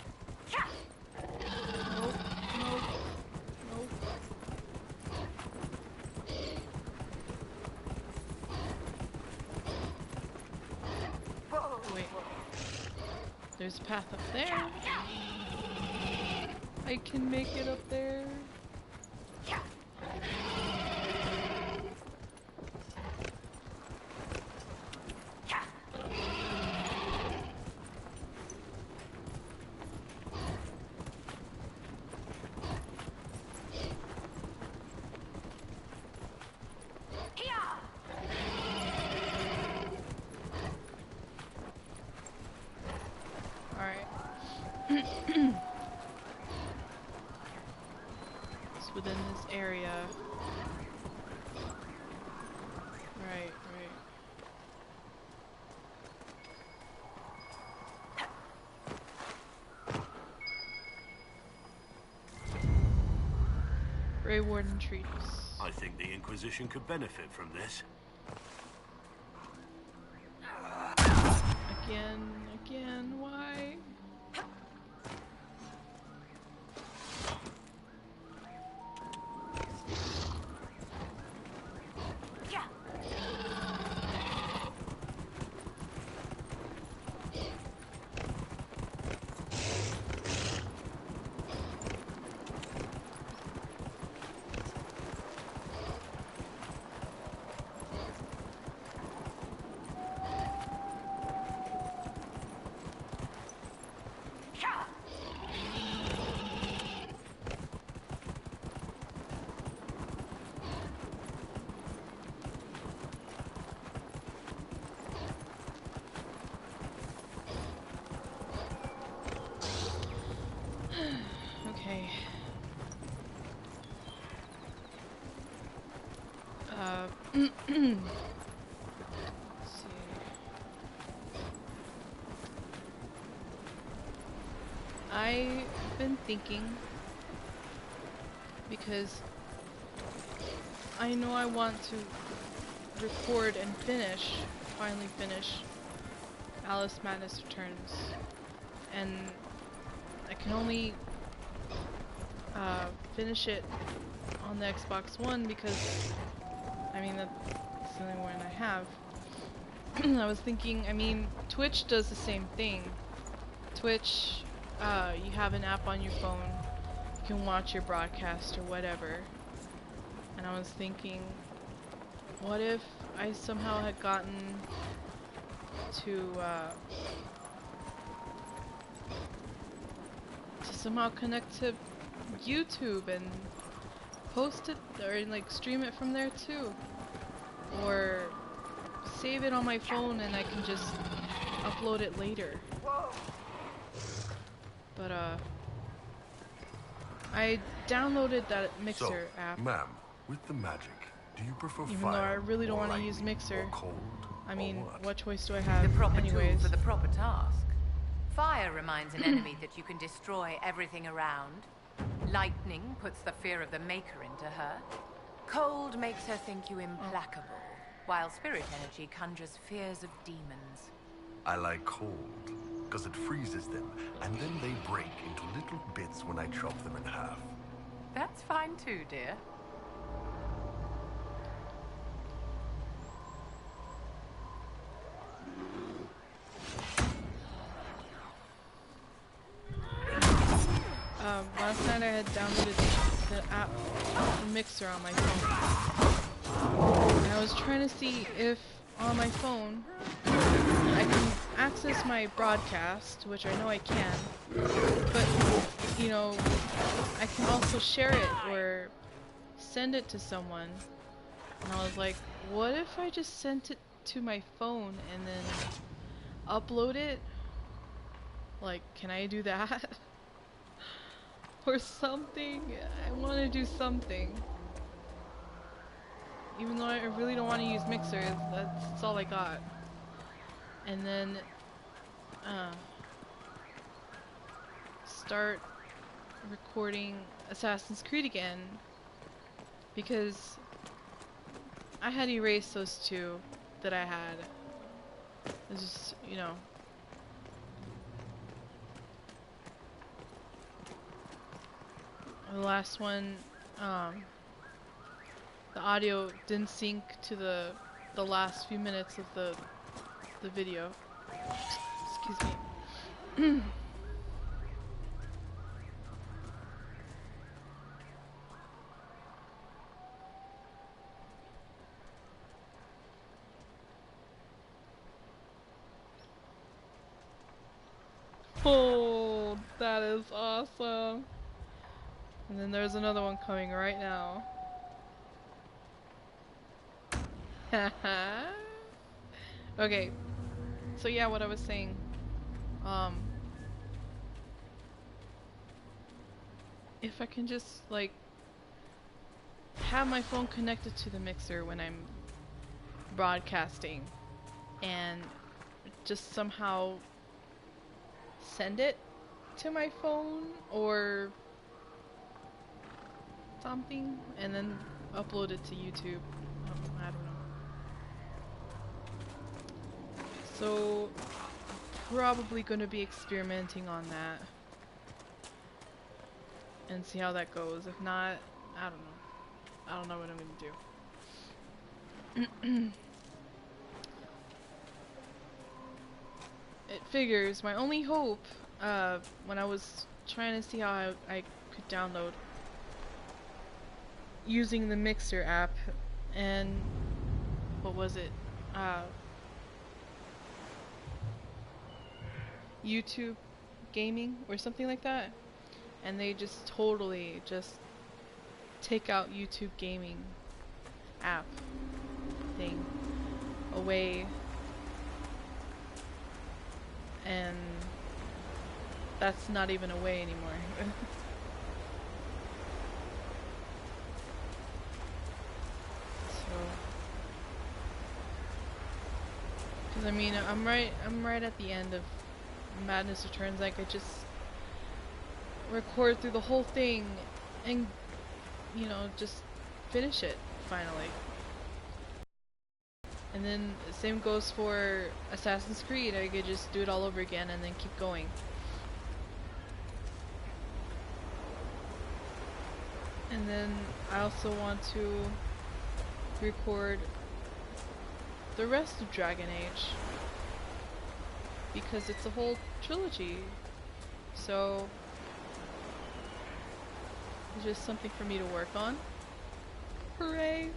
Speaker 1: Nope. Wait. There's a path up there. I can make it up there. It's within this area. Right. Grey Warden Treatise.
Speaker 3: I think the Inquisition could benefit from this.
Speaker 1: Again, why? Let's see. I've been thinking, because I know I want to record and finally finish Alice Madness Returns, and I can only finish it on the Xbox One because, I mean, that's the only one I have. I was thinking, I mean, Twitch does the same thing. Twitch, you have an app on your phone, you can watch your broadcast or whatever. And I was thinking, what if I somehow had gotten to somehow connect to YouTube and post it, or like stream it from there too, or save it on my phone and I can just upload it later. But I downloaded that Mixer app.
Speaker 6: Ma'am, with the magic, do you prefer
Speaker 1: Even
Speaker 6: fire
Speaker 1: though I really don't
Speaker 6: or
Speaker 1: want to use
Speaker 6: lightning,
Speaker 1: Mixer.
Speaker 6: or cold,
Speaker 1: I
Speaker 6: or
Speaker 1: mean,
Speaker 6: what?
Speaker 1: what choice do I have
Speaker 2: The proper
Speaker 1: anyways?
Speaker 2: tool for the proper task. Fire reminds an enemy that you can destroy everything around. Lightning puts the fear of the Maker into her. Cold makes her think you implacable, while spirit energy conjures fears of demons.
Speaker 6: I like cold, because it freezes them, and then they break into little bits when I chop them in half.
Speaker 2: That's fine too, dear.
Speaker 1: Last night I had downloaded the app, the Mixer on my phone. And I was trying to see if on my phone I can access my broadcast, which I know I can, but, you know, I can also share it or send it to someone. And I was like, what if I just sent it to my phone and then upload it? Like, can I do that? Or something? I want to do something. Even though I really don't want to use Mixer, that's all I got. And then start recording Assassin's Creed again, because I had erased those two that I had. It's just, you know. The last one, the audio didn't sync to the last few minutes of the video. Excuse me. Oh, that is awesome. And then there's another one coming right now. Okay. So yeah, what I was saying. If I can just like have my phone connected to the Mixer when I'm broadcasting and just somehow send it to my phone or something, and then upload it to YouTube. I don't know. So, probably going to be experimenting on that and see how that goes. If not, I don't know. I don't know what I'm going to do. It figures. My only hope, when I was trying to see how I could download using the Mixer app and what was it? YouTube gaming or something like that, and they just totally just take out YouTube gaming app thing away, and that's not even away anymore. So I mean, I'm right at the end of Madness Returns. I could just record through the whole thing and, you know, just finish it finally. And then the same goes for Assassin's Creed. I could just do it all over again and then keep going. And then I also want to record the rest of Dragon Age, because it's a whole trilogy. So it's just something for me to work on. Hooray!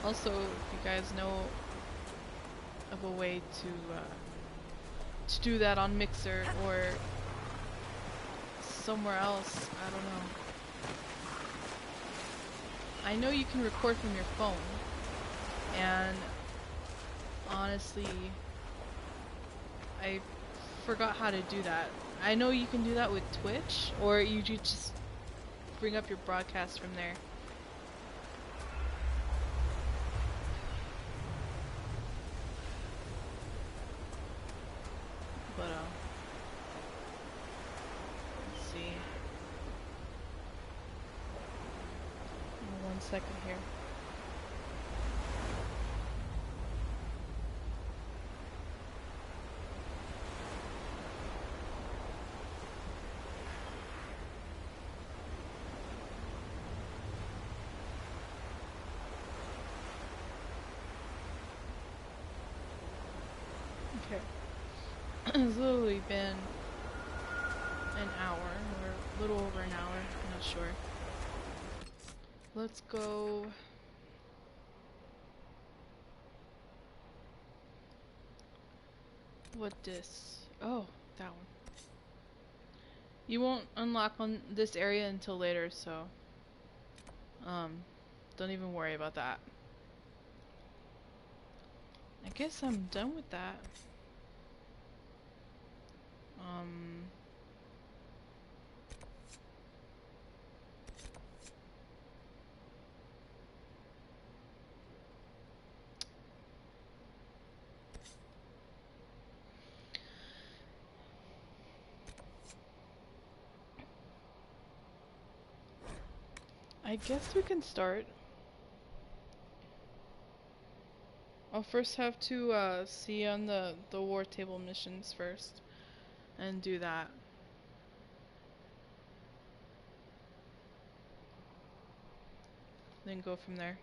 Speaker 1: Also, if you guys know of a way to do that on Mixer or somewhere else, I don't know. I know you can record from your phone, and honestly, I forgot how to do that. I know you can do that with Twitch, or you just bring up your broadcast from there. But let's see. 1 second here. Okay. It's literally been an hour, or a little over an hour, I'm not sure. Let's go. What this? Oh, that one. You won't unlock on this area until later, so don't even worry about that. I guess I'm done with that. I guess we can start. I'll first have to see on the war table missions first and do that. Then go from there.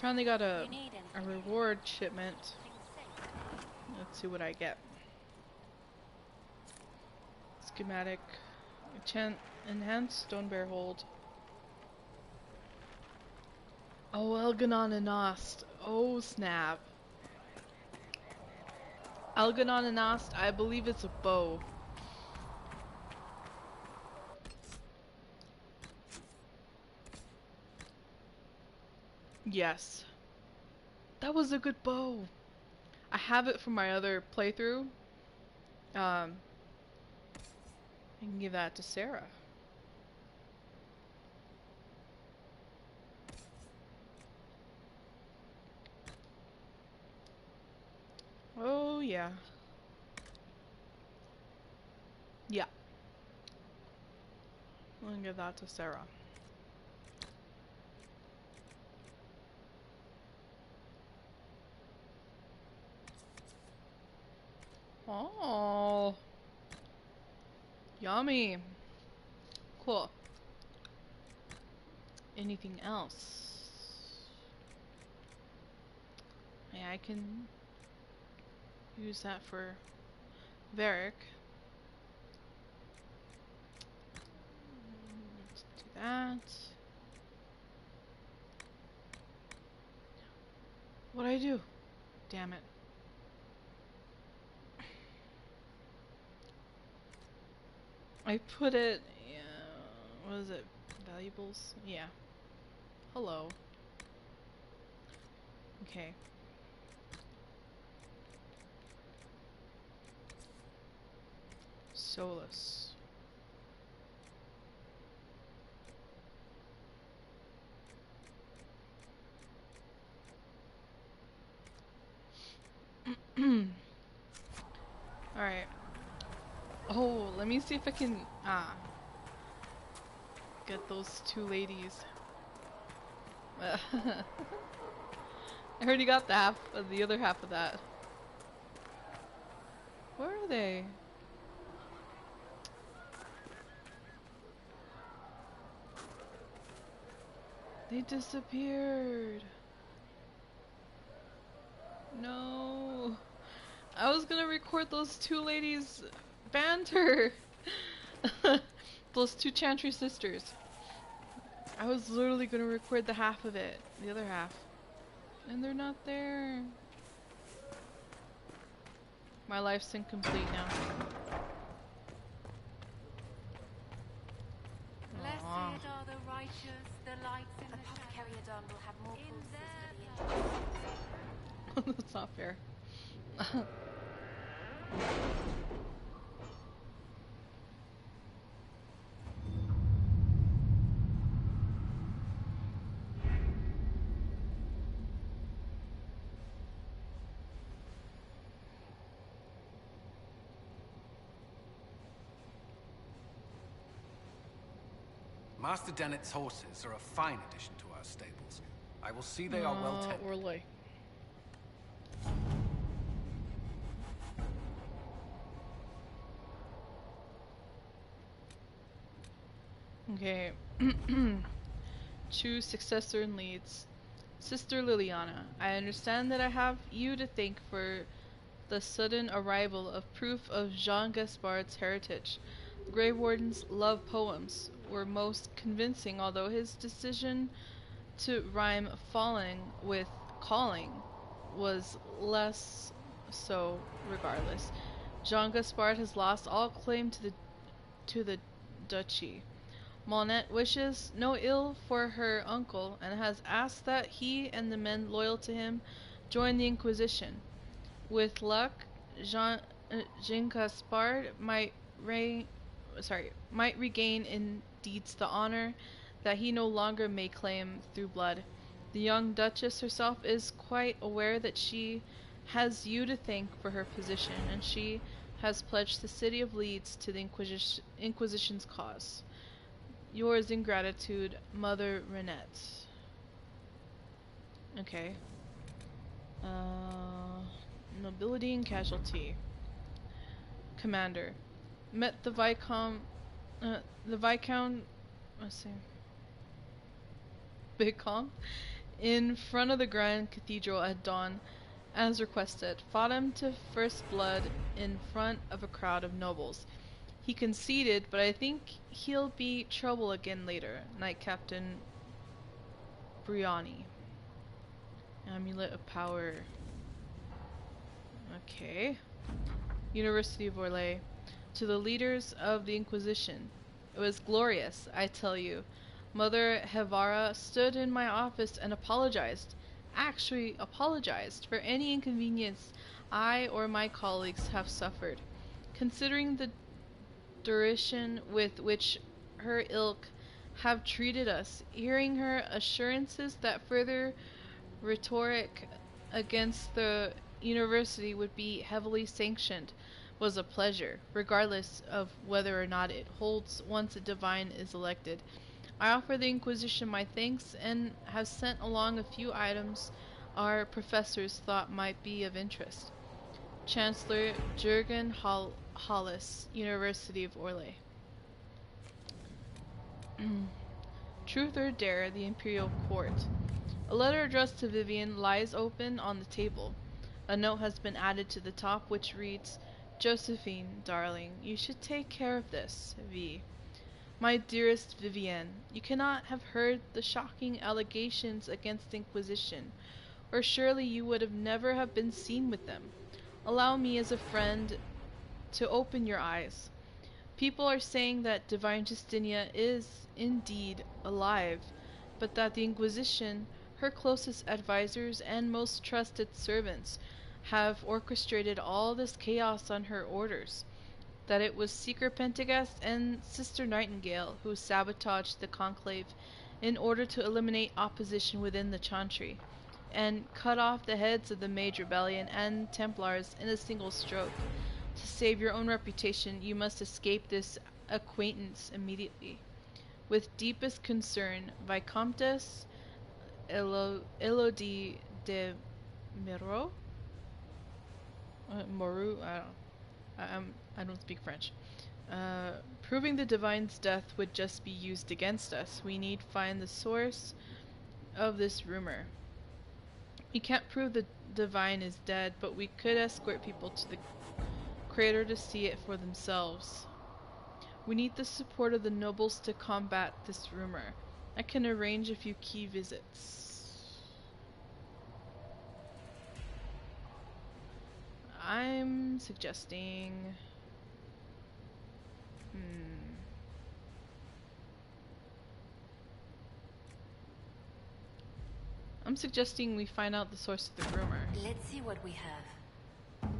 Speaker 1: Finally got a reward shipment. Let's see what I get. Schematic. Enhanced stone bear hold. Oh, Elganon and Nost. Oh, snap. Elganon and Nost, I believe it's a bow. Yes. That was a good bow. I have it from my other playthrough. I can give that to Sarah. Oh, yeah. Yeah. I'm gonna give that to Sarah. Oh. Yummy. Cool. Anything else? Yeah, I can use that for Varric. that. What'd I do? Damn it. I put it, what is it? Valuables? Yeah. Hello. Okay. Solus. Alright. Oh, let me see if I can, get those two ladies. I already got the other half of that. Where are they? They disappeared. No. I was gonna record those two ladies' banter. Those two Chantry sisters. I was literally gonna record the half of it, the other half. And they're not there. My life's incomplete now.
Speaker 2: Blessed are the righteous, the lights in the
Speaker 7: Apothecary Adon will have more
Speaker 2: in
Speaker 7: pulses than the
Speaker 1: That's not fair.
Speaker 8: Master Dennett's horses are a fine addition to our stables. I will see they are well tended.
Speaker 1: Orlay. Okay. Choose successor and leads. Sister Liliana, I understand that I have you to thank for the sudden arrival of proof of Jean Gaspard's heritage. The Grey Warden's love poems were most convincing, although his decision to rhyme falling with calling was less so regardless. Jean Gaspard has lost all claim to the duchy. Monette wishes no ill for her uncle and has asked that he and the men loyal to him join the Inquisition. With luck, Jean Gaspard might regain in deeds the honor that he no longer may claim through blood. The young Duchess herself is quite aware that she has you to thank for her position, and she has pledged the city of Leeds to the Inquisition's cause. Yours in gratitude, Mother Renette. Okay. Nobility and casualty. Commander. Met the Viscount, let's see, Vicomte in front of the Grand Cathedral at dawn, as requested. Fought him to first blood in front of a crowd of nobles. He conceded, but I think he'll be trouble again later. Knight Captain Briani. Amulet of Power. Okay. University of Orlais. To the leaders of the Inquisition. It was glorious, I tell you. Mother Hevara stood in my office and apologized. Actually apologized for any inconvenience I or my colleagues have suffered. Considering the derision with which her ilk have treated us, hearing her assurances that further rhetoric against the university would be heavily sanctioned was a pleasure, regardless of whether or not it holds once a divine is elected. I offer the Inquisition my thanks and have sent along a few items our professors thought might be of interest. Chancellor Jürgen Hollis, University of Orlais. Truth or Dare, the Imperial Court. A letter addressed to Vivian lies open on the table. A note has been added to the top which reads, Josephine, darling, you should take care of this, V. My dearest Vivienne, you cannot have heard the shocking allegations against the Inquisition, or surely you would have never have been seen with them. Allow me as a friend to open your eyes. People are saying that Divine Justinia is, indeed, alive, but that the Inquisition, her closest advisors and most trusted servants, have orchestrated all this chaos on her orders. That it was Seeker Pentagast and Sister Nightingale who sabotaged the Conclave in order to eliminate opposition within the Chantry, and cut off the heads of the Mage Rebellion and Templars in a single stroke. To save your own reputation, you must escape this acquaintance immediately. With deepest concern, Vicomtesse Elodie de Miro? Moreau? I don't speak French. Proving the Divine's death would just be used against us. We need find the source of this rumor. We can't prove the Divine is dead, but we could escort people to the crater to see it for themselves. We need the support of the nobles to combat this rumor. I can arrange a few key visits. I'm suggesting... I'm suggesting we find out the source of the rumor.
Speaker 2: Let's see what we have.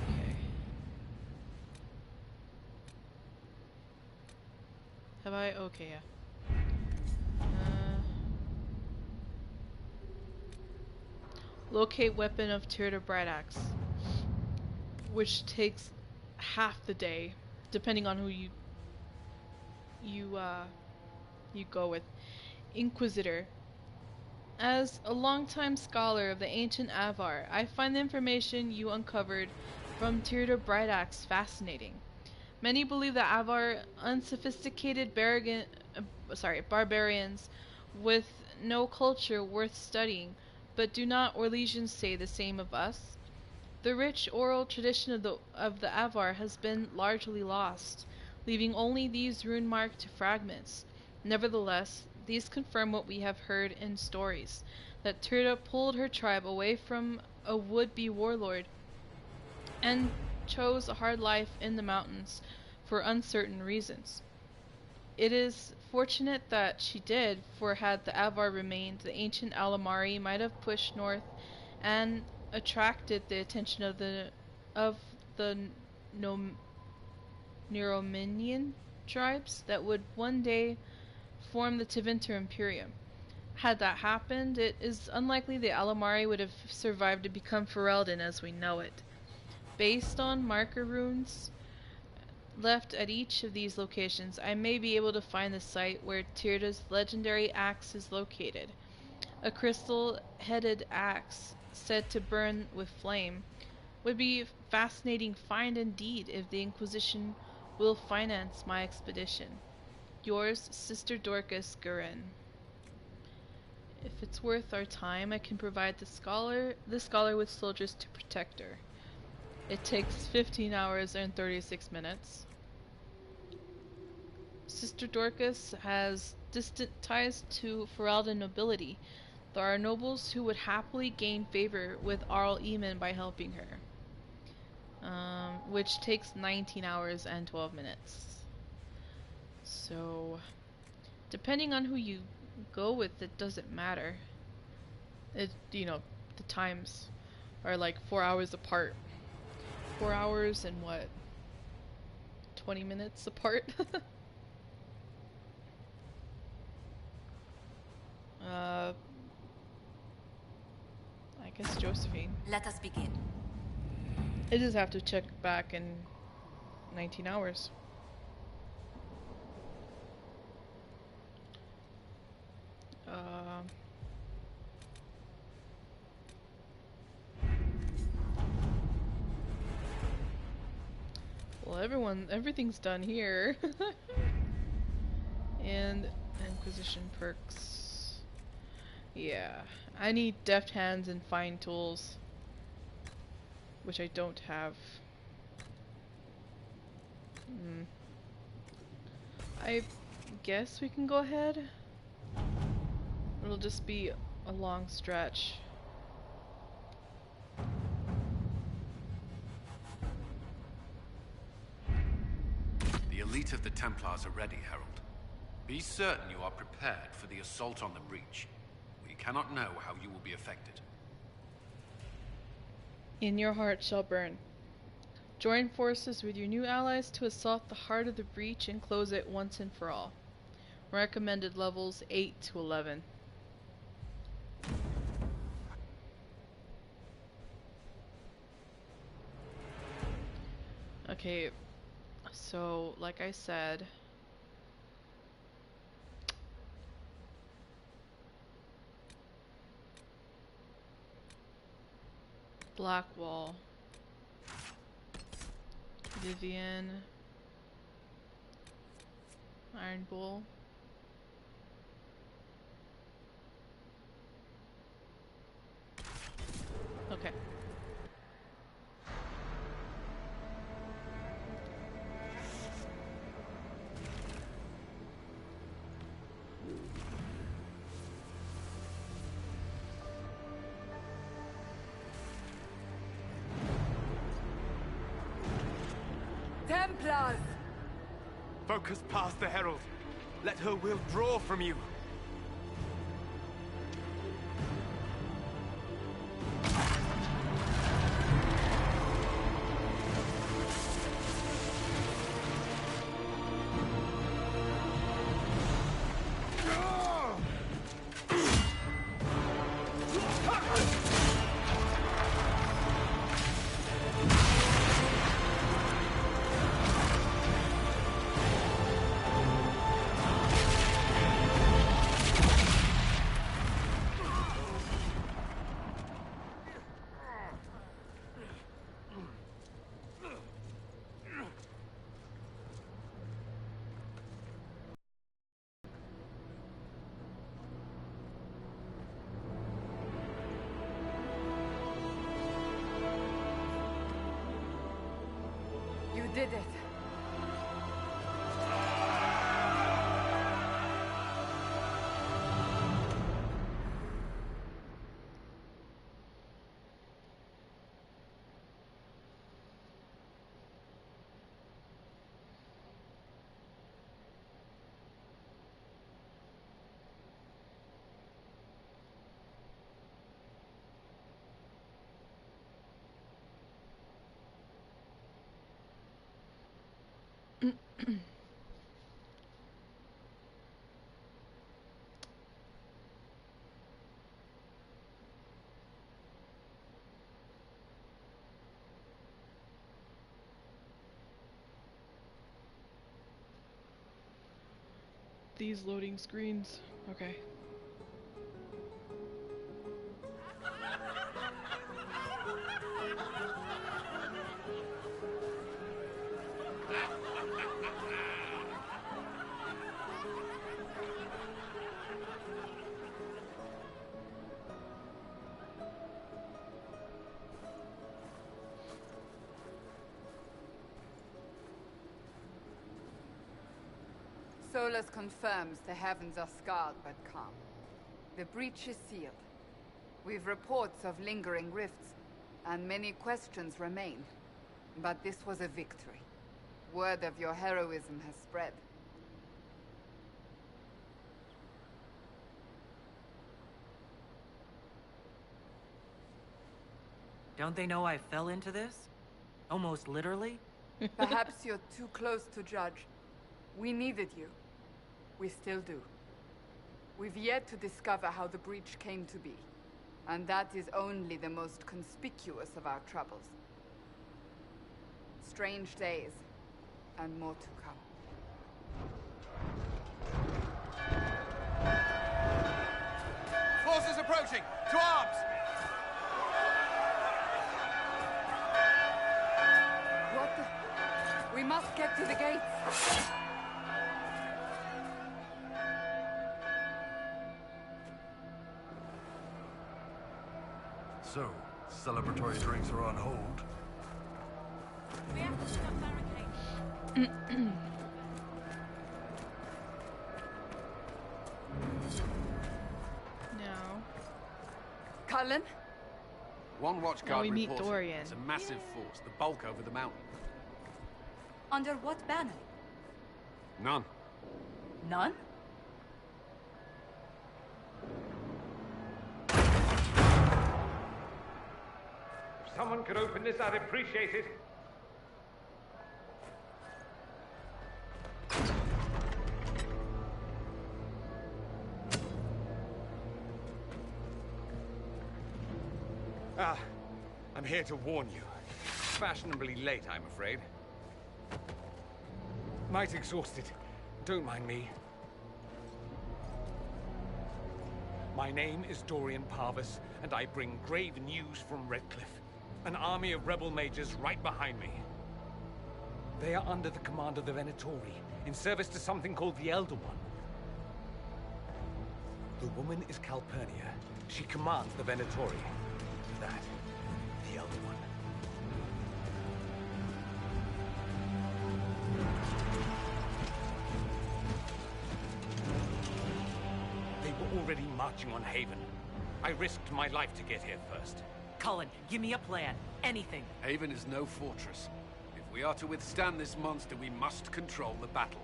Speaker 1: Okay. Have I? Okay, yeah. Locate weapon of Tirda Brightaxe, which takes half the day, depending on who you go with. Inquisitor. As a longtime scholar of the ancient Avar, I find the information you uncovered from Tirda Brightaxe fascinating. Many believe that Avar unsophisticated barbarians with no culture worth studying, but do not Orlesians say the same of us? The rich oral tradition of the Avar has been largely lost, leaving only these rune-marked fragments. Nevertheless, these confirm what we have heard in stories, that Tirda pulled her tribe away from a would-be warlord and chose a hard life in the mountains for uncertain reasons. It is fortunate that she did, for had the Avar remained, the ancient Alamari might have pushed north and attracted the attention of the Neurominian tribes that would one day form the Tevinter Imperium. Had that happened, it is unlikely the Alamari would have survived to become Ferelden as we know it. Based on marker runes left at each of these locations, I may be able to find the site where Tirda's legendary axe is located. A crystal-headed axe said to burn with flame would be a fascinating find indeed if the Inquisition will finance my expedition. Yours, Sister Dorcas Gurin. If it's worth our time, I can provide the scholar with soldiers to protect her. It takes 15 hours and 36 minutes. Sister Dorcas has distant ties to Ferelden nobility. There are nobles who would happily gain favor with Arl Eamon by helping her. Which takes 19 hours and 12 minutes. So, depending on who you go with, it doesn't matter. The times are like 4 hours apart. 4 hours and what? 20 minutes apart? I guess Josephine.
Speaker 2: Let us begin.
Speaker 1: I just have to check back in 19 hours. Well, everything's done here. And Inquisition perks. Yeah, I need deft hands and fine tools, which I don't have. I guess we can go ahead. It'll just be a long stretch.
Speaker 8: The elite of the Templars are ready, Herald. Be certain you are prepared for the assault on the breach. We cannot know how you will be affected.
Speaker 1: In your heart shall burn. Join forces with your new allies to assault the heart of the breach and close it once and for all. Recommended levels 8 to 11. Okay, so like I said, Blackwall, Vivian, Iron Bull. Okay.
Speaker 2: Templars!
Speaker 9: Focus past the Herald. Let her will draw from you.
Speaker 2: You did it.
Speaker 1: These loading screens. Okay.
Speaker 10: Solus confirms the heavens are scarred but calm. The breach is sealed. We've reports of lingering rifts, and many questions remain. But this was a victory. Word of your heroism has spread.
Speaker 4: Don't they know I fell into this? Almost literally?
Speaker 10: Perhaps you're too close to judge. We needed you. We still do. We've yet to discover how the breach came to be. And that is only the most conspicuous of our troubles. Strange days, and more to come.
Speaker 9: Forces approaching! To arms!
Speaker 10: What the... We must get to the gates!
Speaker 6: So, celebratory drinks are on hold.
Speaker 7: We have to put up barricades.
Speaker 10: Cullen?
Speaker 8: One
Speaker 1: Now
Speaker 8: watchguard
Speaker 1: we meet
Speaker 8: reported
Speaker 1: Dorian.
Speaker 8: it's a massive force, the bulk over the mountain.
Speaker 7: Under what banner?
Speaker 8: None.
Speaker 7: None?
Speaker 9: If someone could open this, I'd appreciate it. I'm here to warn you. Fashionably late, I'm afraid. Might exhausted. Don't mind me. My name is Dorian Parvis, and I bring grave news from Redcliffe. An army of rebel mages right behind me. They are under the command of the Venatori, in service to something called the Elder One. The woman is Calpurnia. She commands the Venatori. That, the Elder One. They were already marching on Haven. I risked my life to get here first.
Speaker 4: Cullen, give me a plan. Anything.
Speaker 8: Haven is no fortress. If we are to withstand this monster, we must control the battle.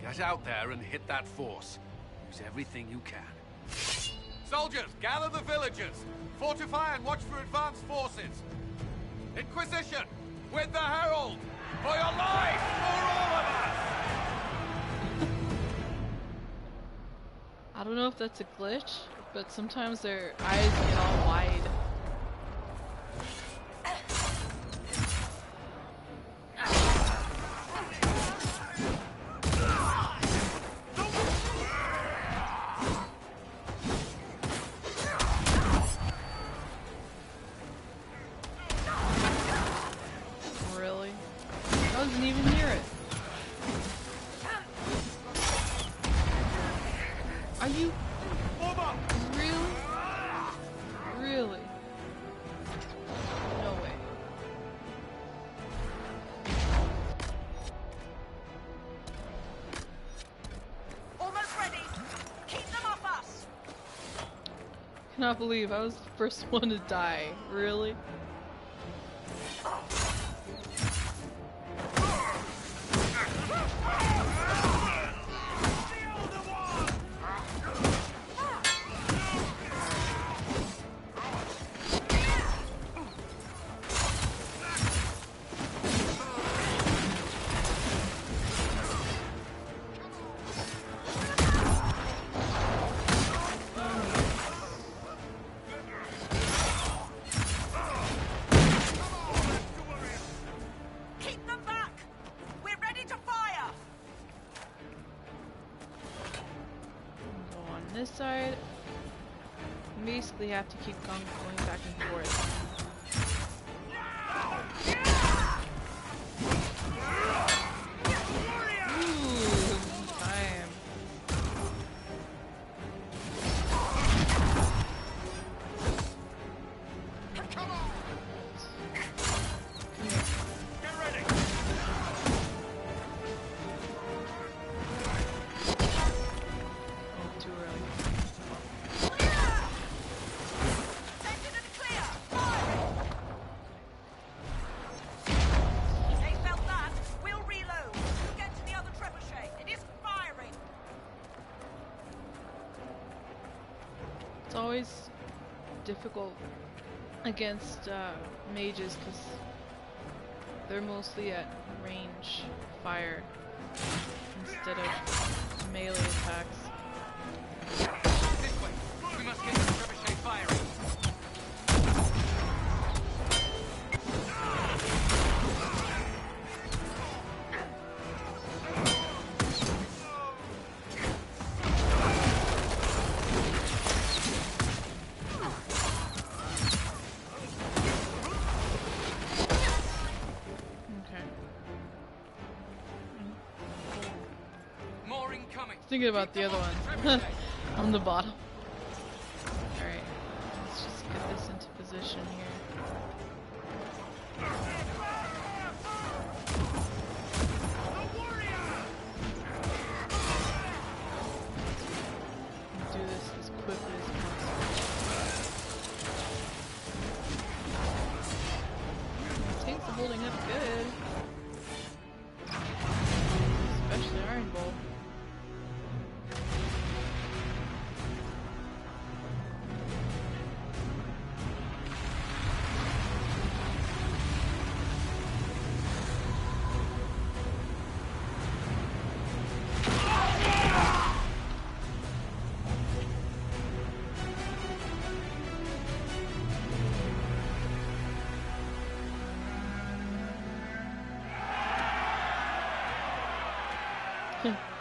Speaker 8: Get out there and hit that force. Use everything you can. Soldiers, gather the villagers. Fortify and watch for advanced forces. Inquisition, with the Herald! For your life! For all of us!
Speaker 1: I don't know if that's a glitch, but sometimes their eyes get all wide. Really? I wasn't even near it. Are you really? Really? No way.
Speaker 7: Almost ready. Keep them off us.
Speaker 1: Cannot believe I was the first one to die. Really?
Speaker 7: Keep them back. We're ready to fire.
Speaker 1: Go on this side. Basically have to keep going back and forth. Ooh, time.
Speaker 9: Come on!
Speaker 1: Come here.
Speaker 9: Get ready!
Speaker 1: Oh, too early.
Speaker 7: Send it in the clear. Fire it. They felt that. We'll reload. Get to the other trebuchet. It isn't firing.
Speaker 1: It's always difficult against mages because they're mostly at range fire instead of melee attacks.
Speaker 9: This way! We must get the trebuchet firing!
Speaker 1: Okay.
Speaker 9: More incoming!
Speaker 1: Thinking about the other one on the bottom. Alright, let's just get this into position here. Do this as quickly as possible. holding up good. Especially Iron Bowl.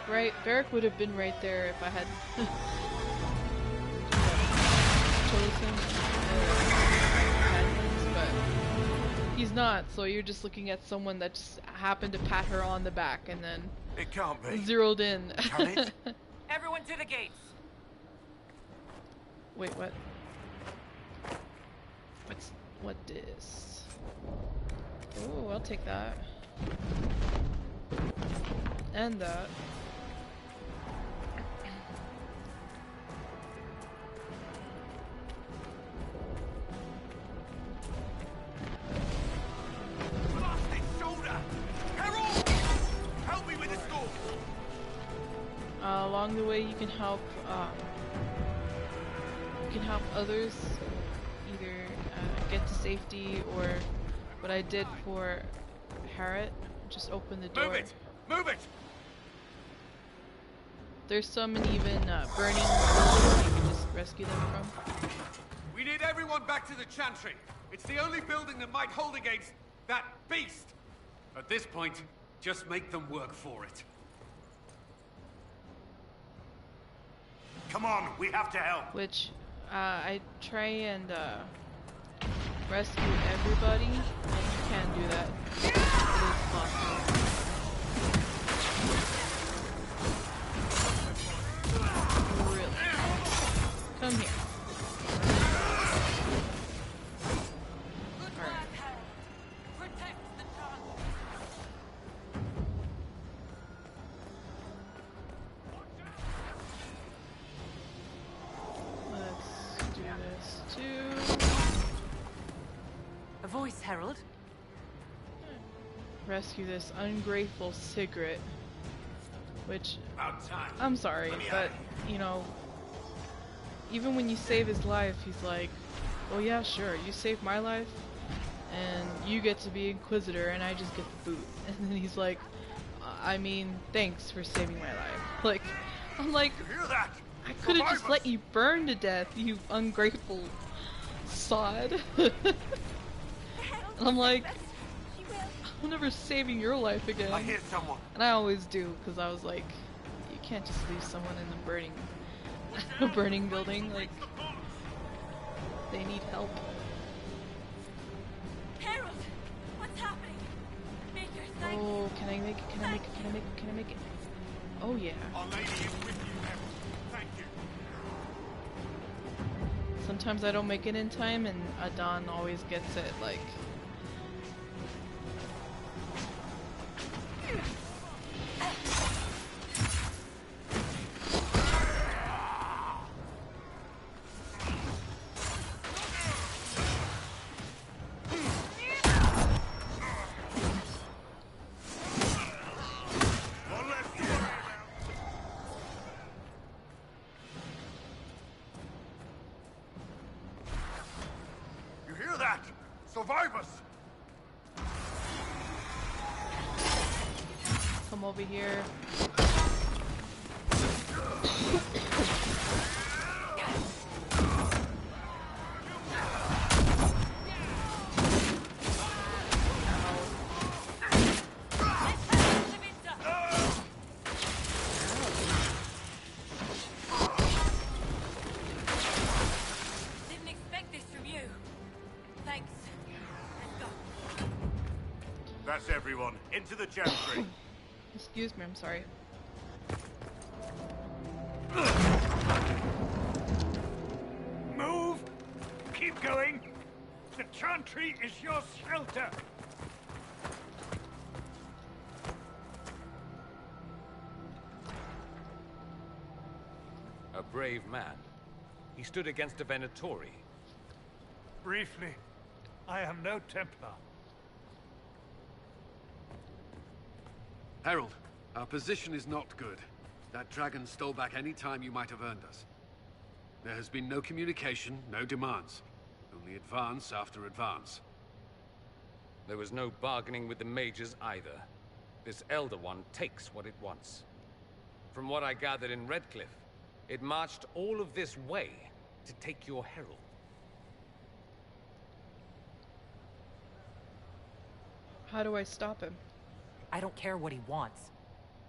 Speaker 1: Right, Varric would have been right there if I had chosen but he's not, so you're just looking at someone that just happened to pat her on the back and then
Speaker 3: It can't be.
Speaker 1: zeroed in.
Speaker 3: Can it?
Speaker 4: Everyone to the gates.
Speaker 1: Wait, what? What is? Oh, I'll take that. And that.
Speaker 3: Blasted shoulder! Herald! Help me with this door!
Speaker 1: Along the way, you can help others either get to safety, or what I did for Harriet, just open the door.
Speaker 3: Move it! Move it!
Speaker 1: There's some in even burning buildings you can just rescue them from.
Speaker 8: We need everyone back to the Chantry. It's the only building that might hold against that beast. At this point, just make them work for it.
Speaker 3: Come on, we have to help.
Speaker 1: Which I try and rescue everybody, and you can do that. It is possible. Really? Come here.
Speaker 7: Good work, Harold. Protect the tongue.
Speaker 1: Let's do this too.
Speaker 2: A voice, Harold.
Speaker 1: Rescue this ungrateful cigarette. Which,
Speaker 3: About time.
Speaker 1: I'm sorry, but, you know, even when you save his life, he's like, well, yeah, sure, you saved my life, and you get to be Inquisitor, and I just get the boot. And then he's like, I mean, thanks for saving my life. Like, I'm like,
Speaker 3: You hear that?
Speaker 1: I could have just let you burn to death, you ungrateful sod. And I'm like, I'm never saving your life again.
Speaker 3: I hear someone.
Speaker 1: And I always do, because I was like, you can't just leave someone in the burning building, like, they need help.
Speaker 7: Harold, what's happening? Maker, thank you.
Speaker 1: Oh, can I make it, can I make it, can I make it, can I make it? Oh yeah.
Speaker 3: Our Lady is with you, Herald. Thank you.
Speaker 1: Sometimes I don't make it in time, and Adon always gets it, like...
Speaker 3: You hear that? Survivors!
Speaker 1: Come over here.
Speaker 7: Didn't expect this from you. Thanks. Let's go.
Speaker 3: That's everyone. Into the Chantry.
Speaker 1: Excuse me, I'm sorry.
Speaker 9: Move! Keep going! The Chantry is your shelter! A brave man. He stood against a Venatori.
Speaker 11: Briefly, I am no Templar.
Speaker 8: Herald, our position is not good. That dragon stole back any time you might have earned us. There has been no communication, no demands. Only advance after advance.
Speaker 9: There was no bargaining with the mages either. This Elder One takes what it wants. From what I gathered in Redcliffe, it marched all of this way to take your herald.
Speaker 1: How do I stop him?
Speaker 4: I don't care what he wants.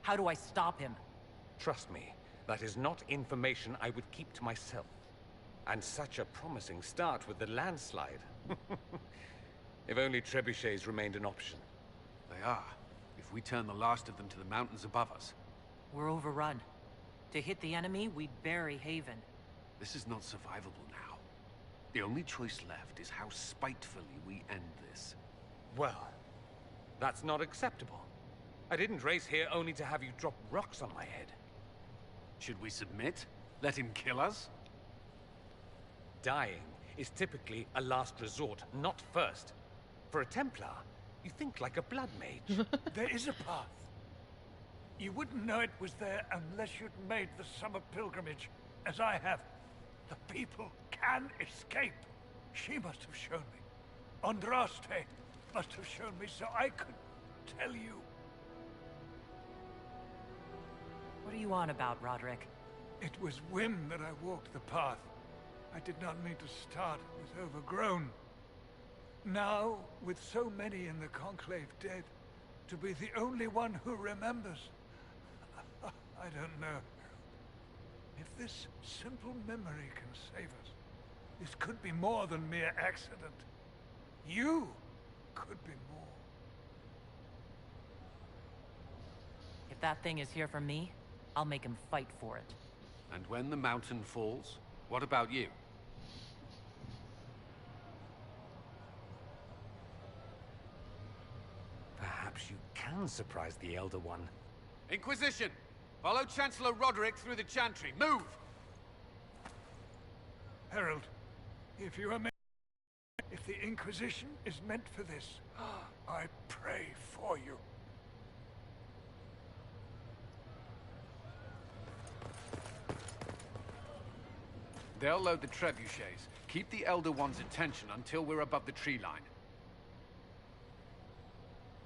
Speaker 4: How do I stop him?
Speaker 9: Trust me, that is not information I would keep to myself. And such a promising start with the landslide. If only trebuchets remained an option.
Speaker 8: They are. If we turn the last of them to the mountains above us.
Speaker 4: We're overrun. To hit the enemy, we'd bury Haven.
Speaker 8: This is not survivable now. The only choice left is how spitefully we end this.
Speaker 9: Well, that's not acceptable. I didn't race here only to have you drop rocks on my head.
Speaker 8: Should we submit? Let him kill us?
Speaker 9: Dying is typically a last resort, not first. For a Templar, you think like a blood mage.
Speaker 11: There is a path. You wouldn't know it was there unless you'd made the summer pilgrimage, as I have. The people can escape. She must have shown me. Andraste must have shown me so I could tell you.
Speaker 4: What are you on about, Roderick?
Speaker 11: It was whim that I walked the path. I did not mean to start. It was overgrown. Now, with so many in the Conclave dead, to be the only one who remembers... I don't know. If this simple memory can save us, this could be more than mere accident. You could be more.
Speaker 4: If that thing is here for me, I'll make him fight for it.
Speaker 8: And when the mountain falls, what about you?
Speaker 9: Perhaps you can surprise the Elder One.
Speaker 8: Inquisition! Follow Chancellor Roderick through the Chantry. Move!
Speaker 11: Herald, if you are meant... If the Inquisition is meant for this, I pray for you.
Speaker 8: They'll load the trebuchets. Keep the Elder One's attention until we're above the tree line.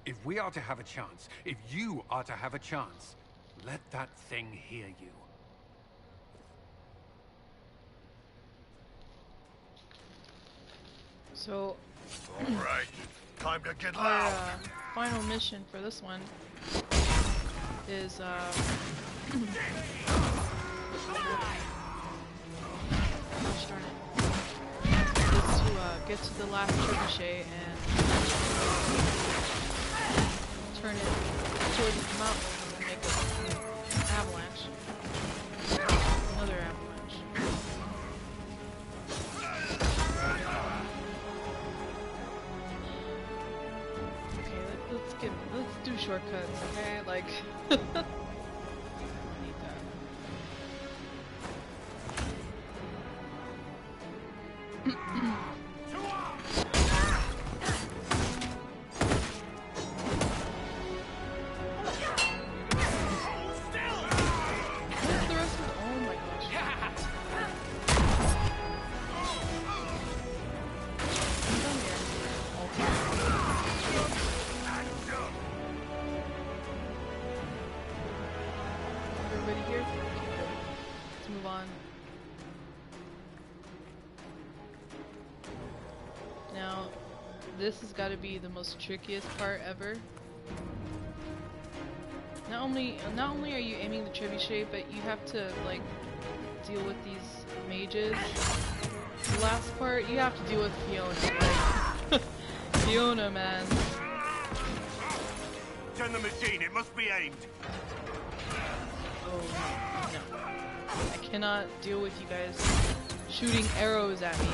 Speaker 8: If we are to have a chance, if you are to have a chance, let that thing hear you.
Speaker 1: So,
Speaker 6: All right, time to get
Speaker 1: our
Speaker 6: loud.
Speaker 1: final mission for this one is gosh darn it, is to get to the last trebuchet and turn it towards the mountain and make an avalanche. Another avalanche. Okay, let's do shortcuts, okay? Like I need that. Where's the rest of oh my gosh. I'm done here. Everybody here? Okay, good. Let's move on. Now, this has got to be the most trickiest part ever. Not only are you aiming the trebuchet, but you have to like deal with these mages. The last part, you have to deal with Fiona. Like, Fiona, man.
Speaker 3: Turn the machine, it must be aimed.
Speaker 1: Oh no. I cannot deal with you guys shooting arrows at me.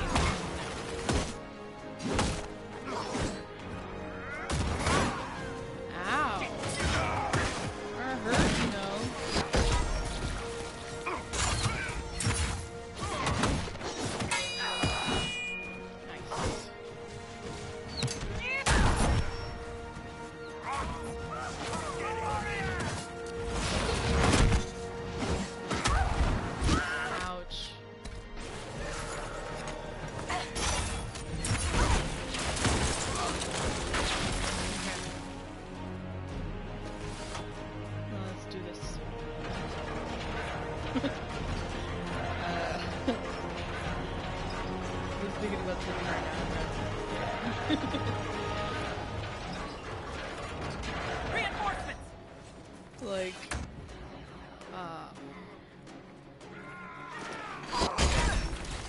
Speaker 1: Ow. That hurt, you know. Nice.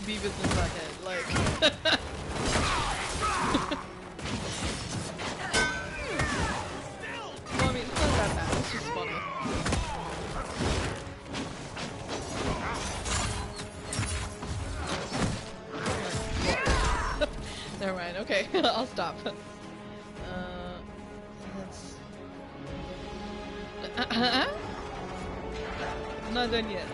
Speaker 1: Beavis in my head, like. Well, I mean, it's not that bad. It's just funny. Never mind. Okay, I'll stop. Let's. I'm not done yet.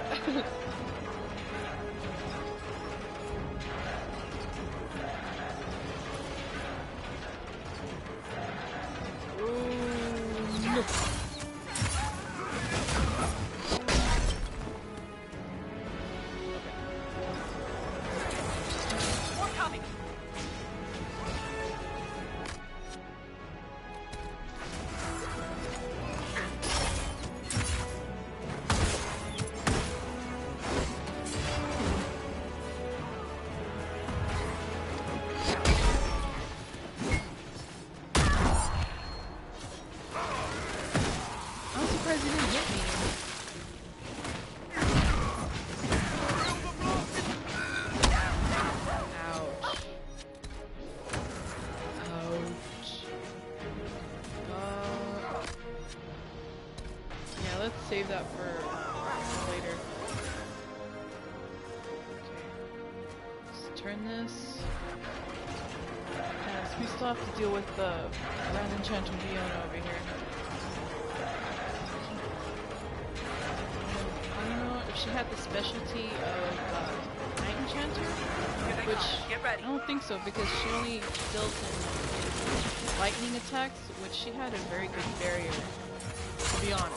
Speaker 1: Save that for later. Okay. Let's turn this. Yes, we still have to deal with the Grand Enchanter Fiona over here. I don't know if she had the specialty of Night Enchanter, which I don't think so because she only deals in lightning attacks, which she had a very good barrier, to be honest.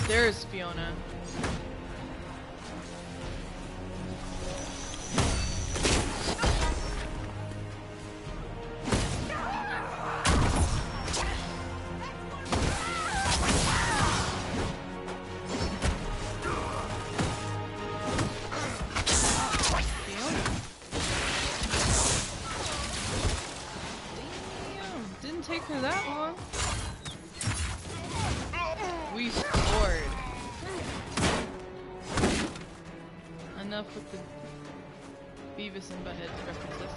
Speaker 1: There's Fiona. Take her that long. We scored. Enough with the Beavis and Butthead references.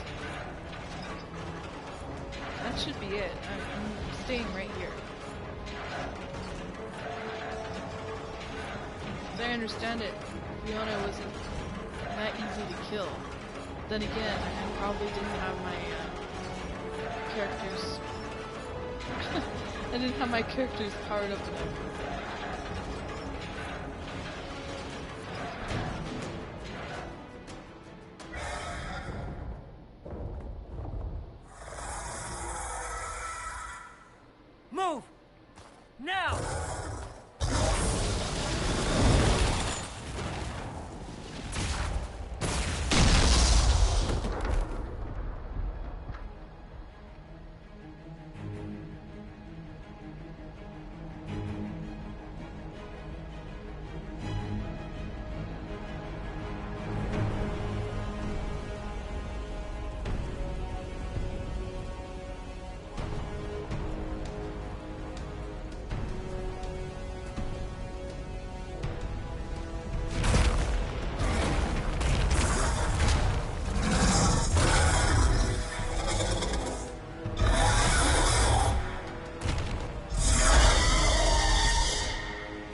Speaker 1: That should be it. I'm staying right here. As I understand it, Fiona wasn't that easy to kill. Then again, I probably didn't have my characters. I didn't have my characters powered up enough.
Speaker 4: Move! Now!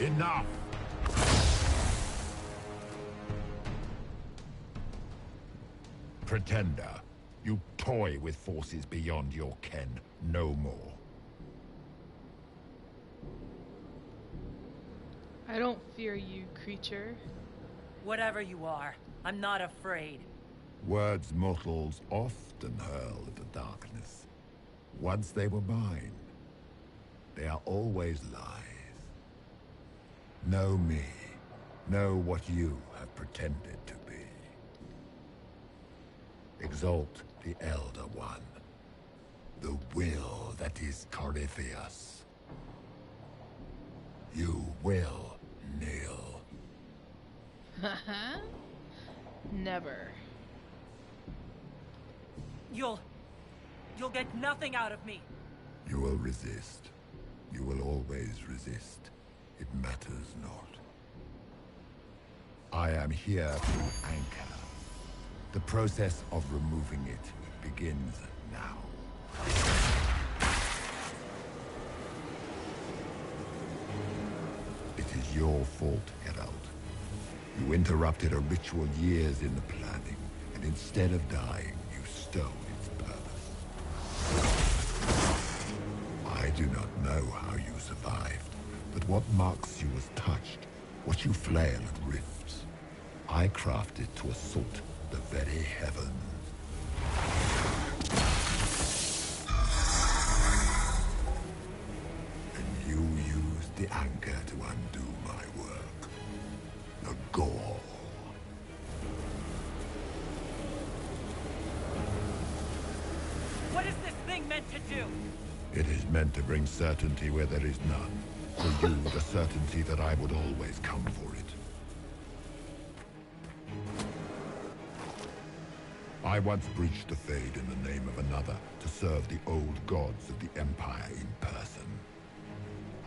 Speaker 3: Enough!
Speaker 12: Pretender, you toy with forces beyond your ken. No more.
Speaker 1: I don't fear you, creature.
Speaker 4: Whatever you are, I'm not afraid.
Speaker 12: Words mortals often hurl at the darkness. Once they were mine, they are always lies. Know me. Know what you have pretended to be. Exalt the Elder One. The will that is Corypheus. You will kneel.
Speaker 1: Never.
Speaker 4: You'll get nothing out of me.
Speaker 12: You will resist. You will always resist. It matters not. I am here to anchor. The process of removing it begins now. It is your fault, Herald. You interrupted a ritual years in the planning, and instead of dying, you stole its purpose. I do not know how you survived, but what marks you as touched, what you flail at rifts, I crafted to assault the very heavens. And you used the anchor to undo my work. The gall.
Speaker 4: What is this thing meant to do?
Speaker 12: It is meant to bring certainty where there is none. For you, the certainty that I would always come for it. I once breached the Fade in the name of another to serve the old gods of the Empire in person.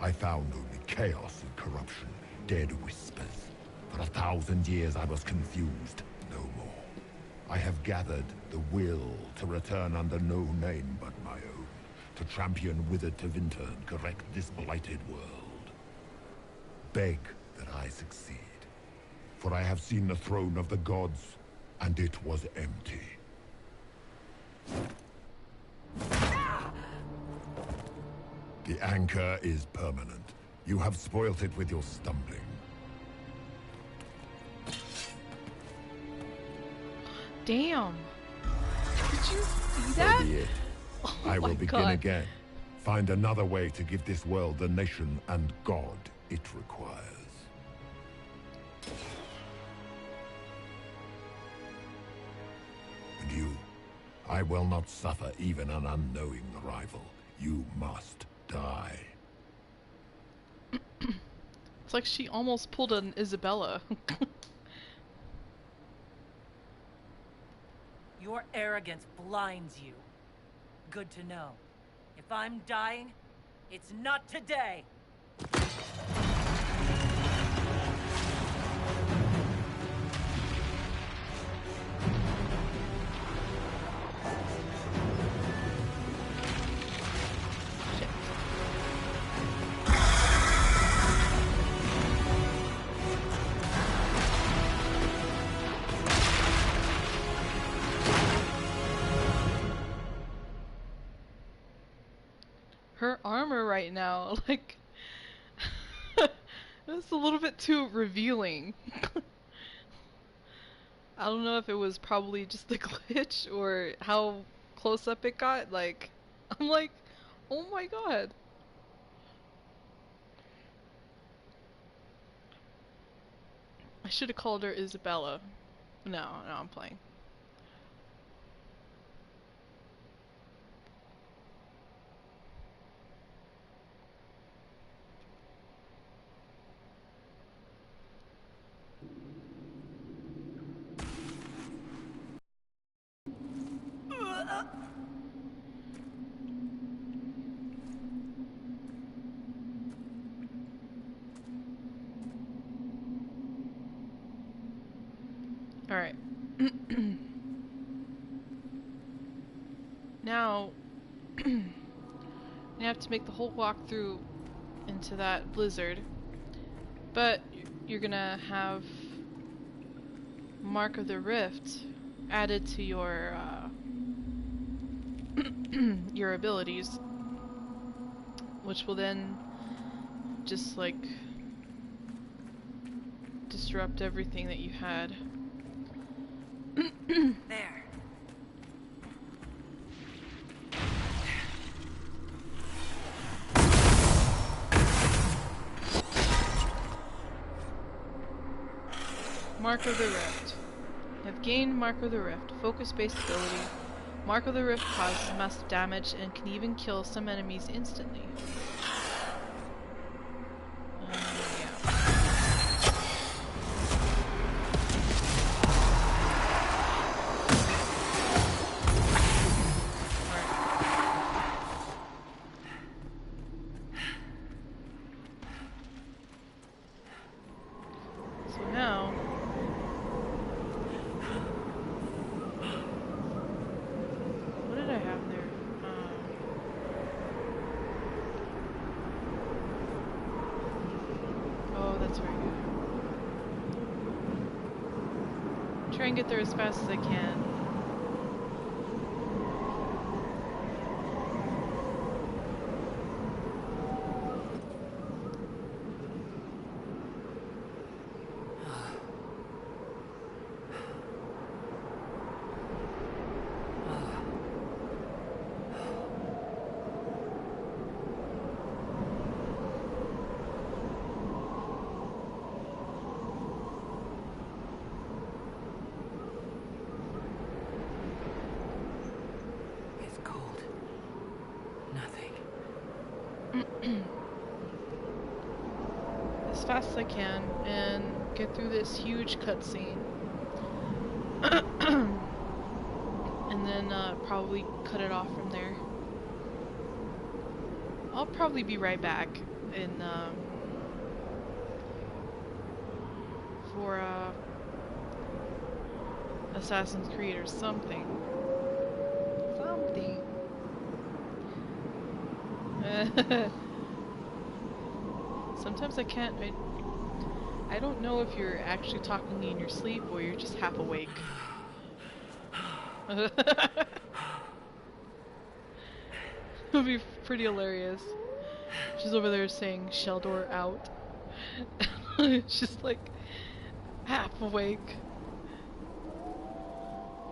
Speaker 12: I found only chaos and corruption, dead whispers. For 1,000 years I was confused, no more. I have gathered the will to return under no name but my own, to champion withered Tevinter and correct this blighted world. Beg that I succeed, for I have seen the throne of the gods, and it was empty. The anchor is permanent. You have spoilt it with your stumbling.
Speaker 1: Damn. Did you see that?
Speaker 12: So be it.
Speaker 1: Oh
Speaker 12: I will
Speaker 1: my
Speaker 12: begin
Speaker 1: God.
Speaker 12: again. Find another way to give this world the nation and God it requires. And you, I will not suffer even an unknowing rival. You must die.
Speaker 1: It's like she almost pulled an Isabella.
Speaker 4: Your arrogance blinds you. Good to know. If I'm dying, it's not today.
Speaker 1: Her armor right now, like, it's a little bit too revealing. I don't know if it was probably just the glitch or how close up it got. Like, I'm like, oh my god. I should have called her Isabella. No, I'm playing. Alright. Now, you have to make the whole walkthrough into that blizzard. But you're gonna have Mark of the Rift added to your your abilities, which will then just like disrupt everything that you had.
Speaker 2: There.
Speaker 1: Mark of the Rift. You have gained Mark of the Rift, focus-based ability. Mark of the Rift causes massive damage and can even kill some enemies instantly. So now... What did I have there? Oh, that's very good. Try and get there as fast as I can. As fast as I can and get through this huge cutscene. And then probably cut it off from there. I'll probably be right back in for Assassin's Creed or something. Sometimes I can't. I don't know if you're actually talking in your sleep or you're just half awake. It would be pretty hilarious. She's over there saying "shell door out." She's like half awake.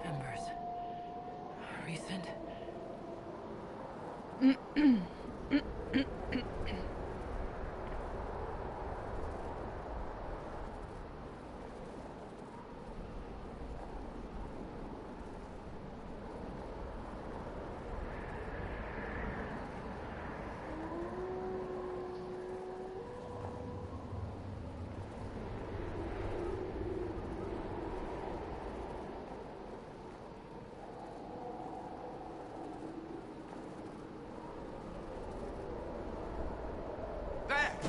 Speaker 4: Embers. Recent.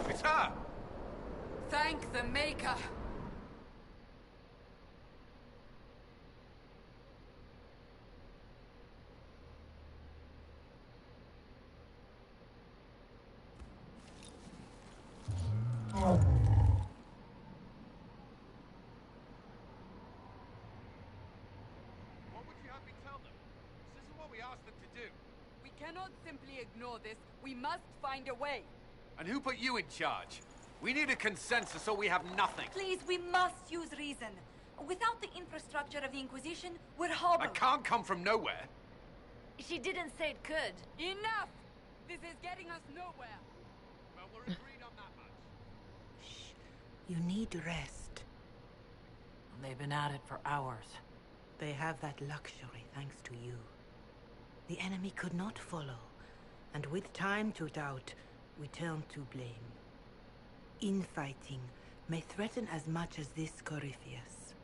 Speaker 8: It's her!
Speaker 10: Thank the Maker!
Speaker 8: What would you have me tell them? This isn't what we asked them to do.
Speaker 10: We cannot simply ignore this. We must find a way.
Speaker 8: And who put you in charge? We need a consensus or we have nothing.
Speaker 13: Please, we must use reason. Without the infrastructure of the Inquisition, we're hobbled.
Speaker 8: I can't come from nowhere.
Speaker 13: She didn't say it could.
Speaker 10: Enough! This is getting us nowhere.
Speaker 8: Well, we're agreed on that much.
Speaker 2: Shh. You need rest.
Speaker 4: They've been at it for hours.
Speaker 2: They have that luxury thanks to you. The enemy could not follow, and with time to doubt, we turn to blame. Infighting may threaten as much as this Corypheus.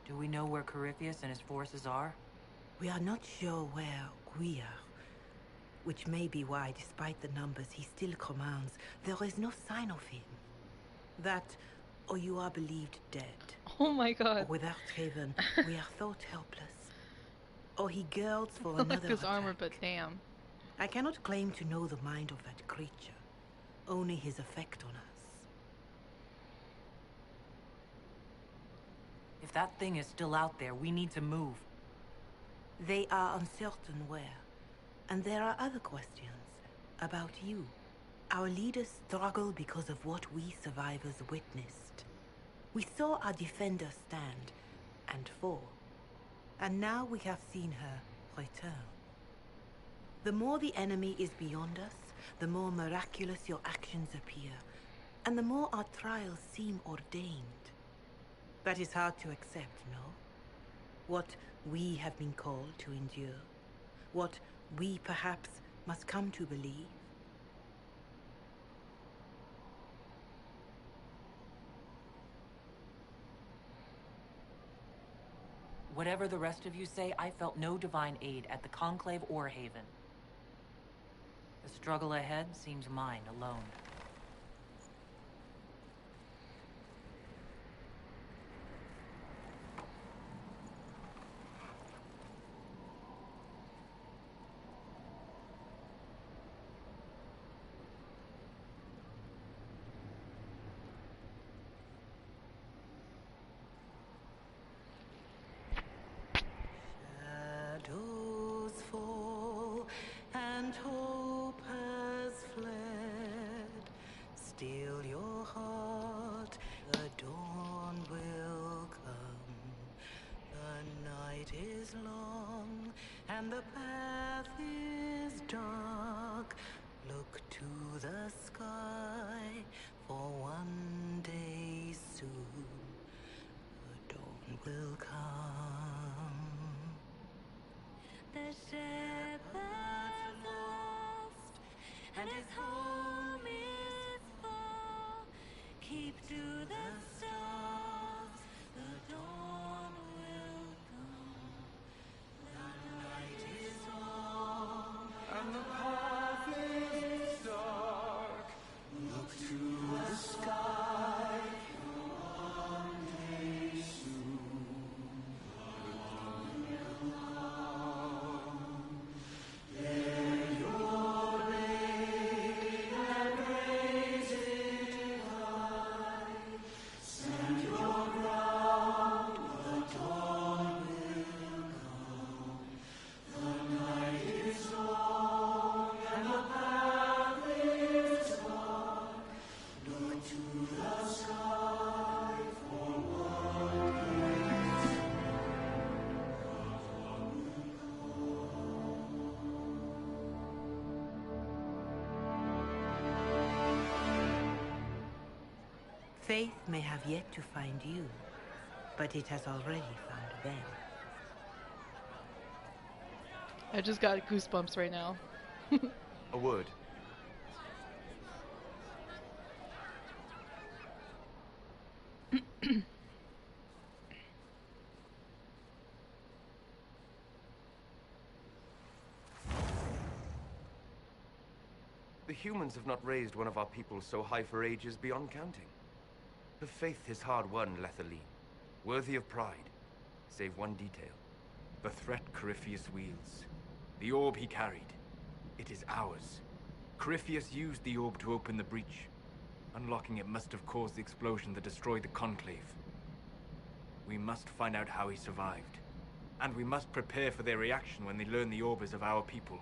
Speaker 4: Do we know where Corypheus and his forces are?
Speaker 2: We are not sure where we are, which may be why, despite the numbers he still commands, there is no sign of him. That, or you are believed dead.
Speaker 1: Oh my god.
Speaker 2: Or without Ayven, we are thought helpless. Or he girds for
Speaker 1: I
Speaker 2: another
Speaker 1: like this
Speaker 2: attack.
Speaker 1: armor, but damn.
Speaker 2: I cannot claim to know the mind of that creature, only his effect on us.
Speaker 4: If that thing is still out there, we need to move.
Speaker 2: They are uncertain where, and there are other questions about you. Our leaders struggle because of what we survivors witnessed. We saw our defenders stand and fall, and now we have seen her return. The more the enemy is beyond us, the more miraculous your actions appear, and the more our trials seem ordained. That is hard to accept, no? What we have been called to endure, what we perhaps must come to believe.
Speaker 4: Whatever the rest of you say, I felt no divine aid at the Conclave or Haven. The struggle ahead seems mine alone.
Speaker 14: and hope has fled. Steel your heart, the dawn will come. The night is long and the path is dark. Look to the sky, for one day soon the dawn will come. The shepherd's lost, and his home is far. Keep to the stars, the dawn will come. The night is long, and the path is dark. Look to the sky, for one day soon the dawn will come. Bear your blade and raise it high. Stand your ground, the dawn will come. The night is long and the path is dark. Look to the sky for one day soon. Faith may have yet to find you, but it has already found them.
Speaker 1: I just got goosebumps right now.
Speaker 15: A word. The humans have not raised one of our people so high for ages beyond counting. Her faith is hard-won, Lethaline, worthy of pride, save one detail.
Speaker 16: The threat Corypheus wields. The orb he carried. It is ours. Corypheus used the orb to open the breach. Unlocking it must have caused the explosion that destroyed the Conclave. We must find out how he survived. And we must prepare for their reaction when they learn the orb is of our people.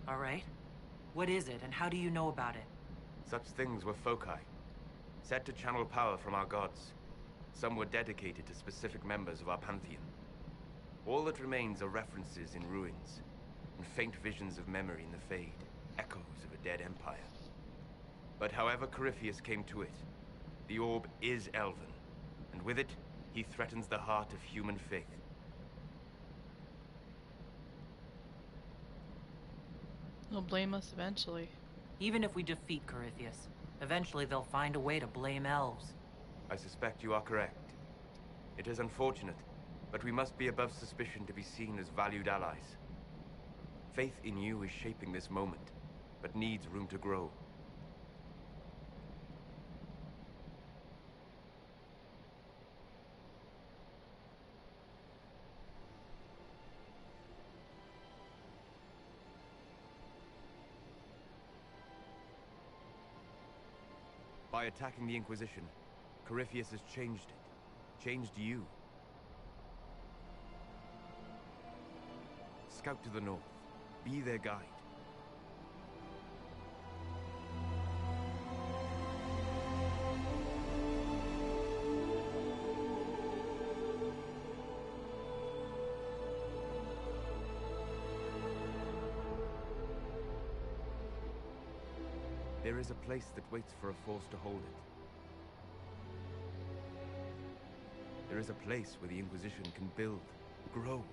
Speaker 4: All right. What is it, and how do you know about it?
Speaker 15: Such things were foci, set to channel power from our gods. Some were dedicated to specific members of our pantheon. All that remains are references in ruins, and faint visions of memory in the Fade, echoes of a dead empire. But however Corypheus came to it, the orb is Elven, and with it, he threatens the heart of human faith.
Speaker 1: They'll blame us eventually.
Speaker 4: Even if we defeat Corypheus, eventually they'll find a way to blame elves.
Speaker 15: I suspect you are correct. It is unfortunate, but we must be above suspicion to be seen as valued allies. Faith in you is shaping this moment, but needs room to grow. By attacking the Inquisition, Corypheus has changed it. Changed you. Scout to the north. Be their guide. There is a place that waits for a force to hold it. There is a place where the Inquisition can build, grow.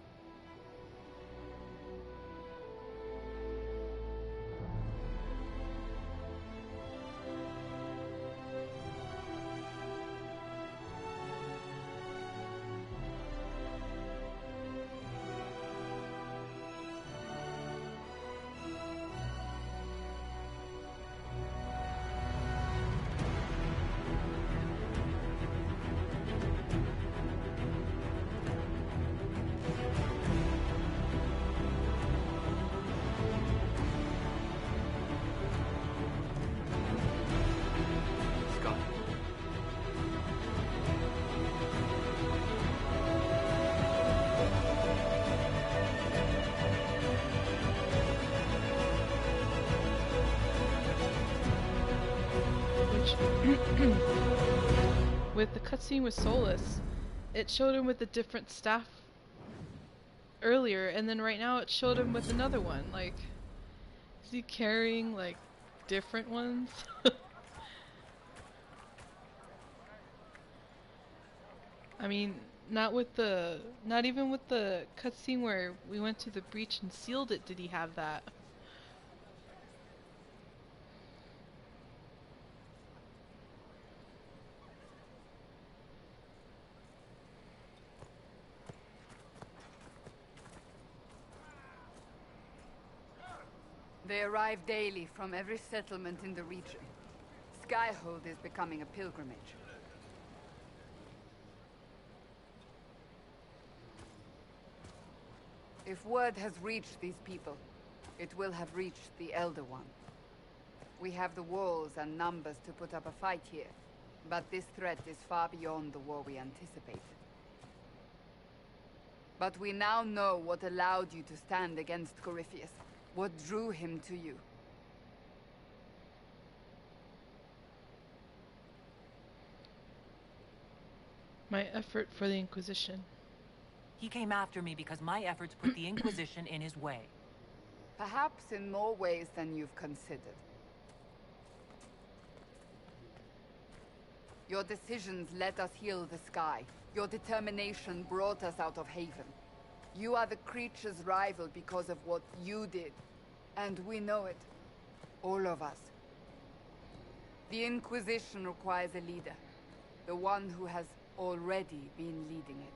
Speaker 1: with the cutscene with Solus. It showed him with a different staff earlier, and then right now it showed him with another one. Like, is he carrying like different ones? I mean, not even with the cutscene where we went to the breach and sealed it did he have that.
Speaker 10: They arrive daily from every settlement in the region. Skyhold is becoming a pilgrimage. If word has reached these people, it will have reached the Elder One. We have the walls and numbers to put up a fight here, but this threat is far beyond the war we anticipated. But we now know what allowed you to stand against Corypheus. What drew him to you?
Speaker 1: My effort for the Inquisition.
Speaker 4: He came after me because my efforts put the Inquisition in his way.
Speaker 10: Perhaps in more ways than you've considered. Your decisions let us heal the sky. Your determination brought us out of Haven. You are the creature's rival because of what you did. And we know it. All of us. The Inquisition requires a leader. The one who has already been leading it.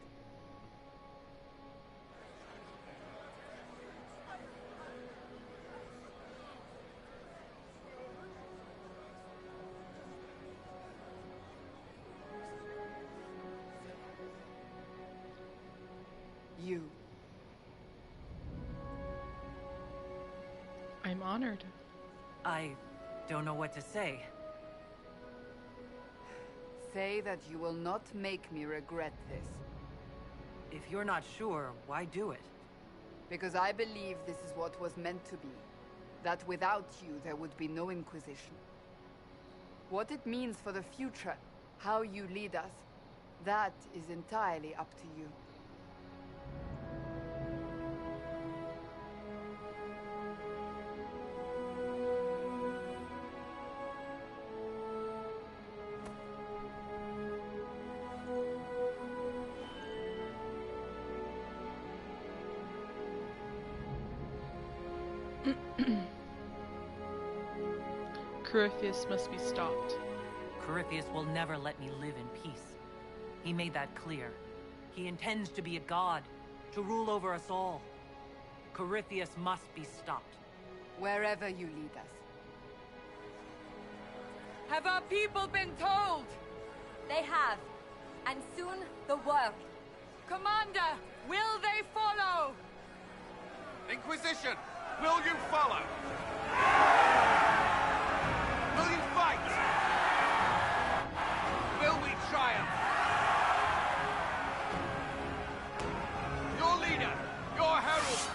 Speaker 10: You.
Speaker 1: I'm honored.
Speaker 4: I don't know what to say.
Speaker 10: Say that you will not make me regret this.
Speaker 4: If you're not sure, why do it?
Speaker 10: Because I believe this is what was meant to be. That without you, there would be no Inquisition. What it means for the future, how you lead us, that is entirely up to you.
Speaker 1: Corypheus must be stopped.
Speaker 4: Corypheus will never let me live in peace. He made that clear. He intends to be a god, to rule over us all. Corypheus must be stopped.
Speaker 10: Wherever you lead us.
Speaker 7: Have our people been told?
Speaker 13: They have. And soon, the world.
Speaker 7: Commander, will they follow?
Speaker 8: Inquisition, will you follow? Will you fight? Will we triumph? Your leader, your herald,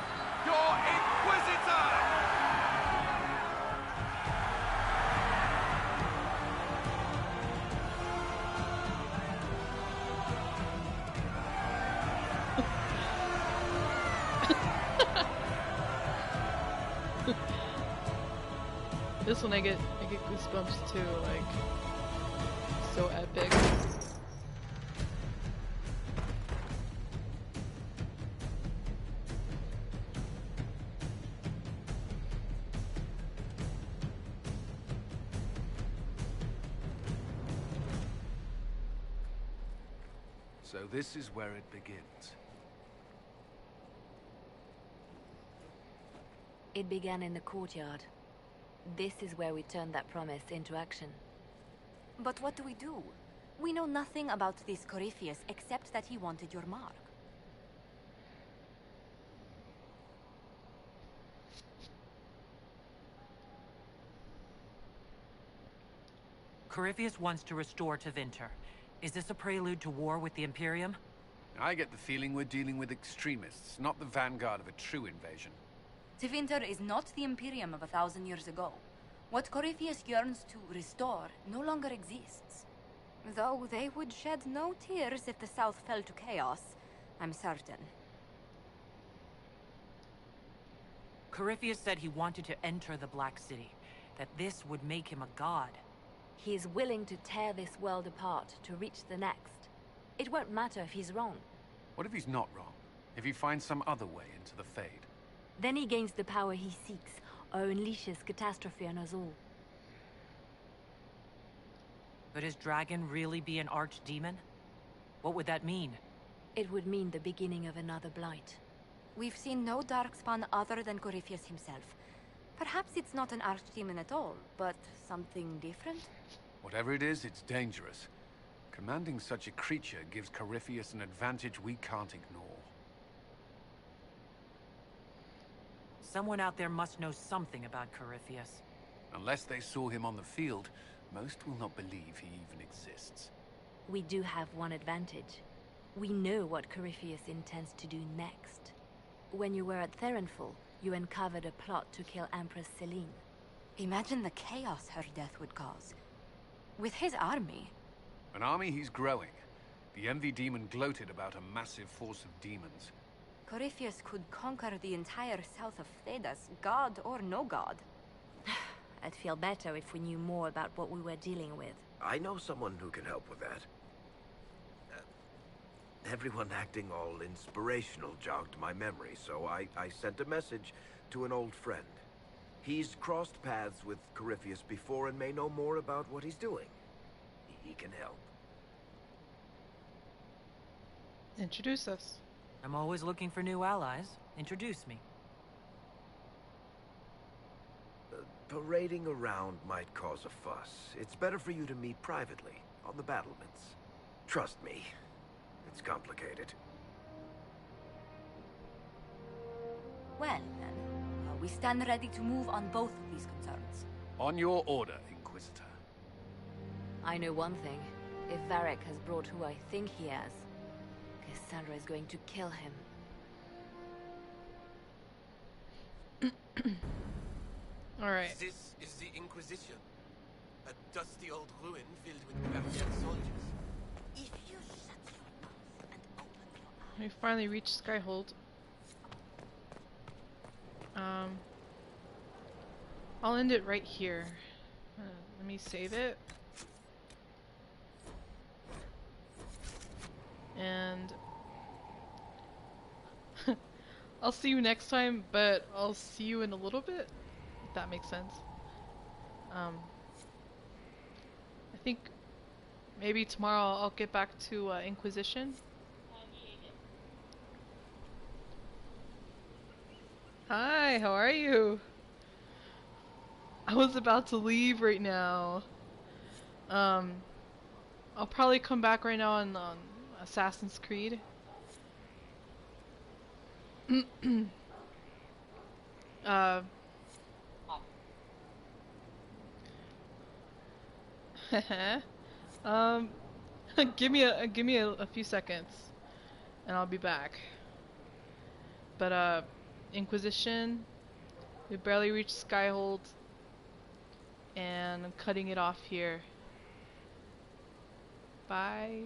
Speaker 8: your Inquisitor!
Speaker 1: This one I get goosebumps too, like, so epic.
Speaker 8: So this is where it begins.
Speaker 17: It began in the courtyard. This is where we turned that promise into action.
Speaker 13: But what do? We know nothing about this Corypheus except that he wanted your mark.
Speaker 4: Corypheus wants to restore Tevinter. Is this a prelude to war with the Imperium?
Speaker 8: I get the feeling we're dealing with extremists, not the vanguard of a true invasion.
Speaker 13: Tevinter is not the Imperium of 1,000 years ago. What Corypheus yearns to restore no longer exists. Though they would shed no tears if the South fell to chaos, I'm certain.
Speaker 4: Corypheus said he wanted to enter the Black City, that this would make him a god.
Speaker 17: He is willing to tear this world apart to reach the next. It won't matter if he's wrong.
Speaker 8: What if he's not wrong? If he finds some other way into the Fade?
Speaker 17: Then he gains the power he seeks, or unleashes catastrophe on us all.
Speaker 4: Could his dragon really be an archdemon? What would that mean?
Speaker 17: It would mean the beginning of another blight.
Speaker 13: We've seen no darkspawn other than Corypheus himself. Perhaps it's not an archdemon at all, but something different?
Speaker 8: Whatever it is, it's dangerous. Commanding such a creature gives Corypheus an advantage we can't ignore.
Speaker 4: Someone out there must know something about Corypheus.
Speaker 8: Unless they saw him on the field, most will not believe he even exists.
Speaker 17: We do have one advantage. We know what Corypheus intends to do next. When you were at Therenfall, you uncovered a plot to kill Empress Celine.
Speaker 13: Imagine the chaos her death would cause. With his army.
Speaker 8: An army he's growing. The Envy Demon gloated about a massive force of demons.
Speaker 13: Corypheus could conquer the entire south of Thedas, god or no god.
Speaker 17: I'd feel better if we knew more about what we were dealing with.
Speaker 18: I know someone who can help with that. Everyone acting all inspirational jogged my memory, so I sent a message to an old friend. He's crossed paths with Corypheus before and may know more about what he's doing. He can help.
Speaker 1: Introduce us.
Speaker 4: I'm always looking for new allies. Introduce me.
Speaker 18: Parading around might cause a fuss. It's better for you to meet privately, on the battlements. Trust me, it's complicated.
Speaker 13: Well, then, we stand ready to move on both of these concerns.
Speaker 8: On your order, Inquisitor.
Speaker 17: I know one thing. If Varric has brought who I think he has, Cassandra is going to kill him.
Speaker 1: Alright.
Speaker 15: This is the Inquisition. A dusty old ruin filled with Guardian soldiers.
Speaker 13: If you shut your mouth and open your eyes.
Speaker 1: We finally reached Skyhold. I'll end it right here. Let me save it. And I'll see you next time, but I'll see you in a little bit, if that makes sense. I think maybe tomorrow I'll get back to Inquisition. Hi, how are you? I was about to leave right now. I'll probably come back right now on Assassin's Creed. Give me a few seconds and I'll be back. But Inquisition, we barely reached Skyhold, and I'm cutting it off here. Bye.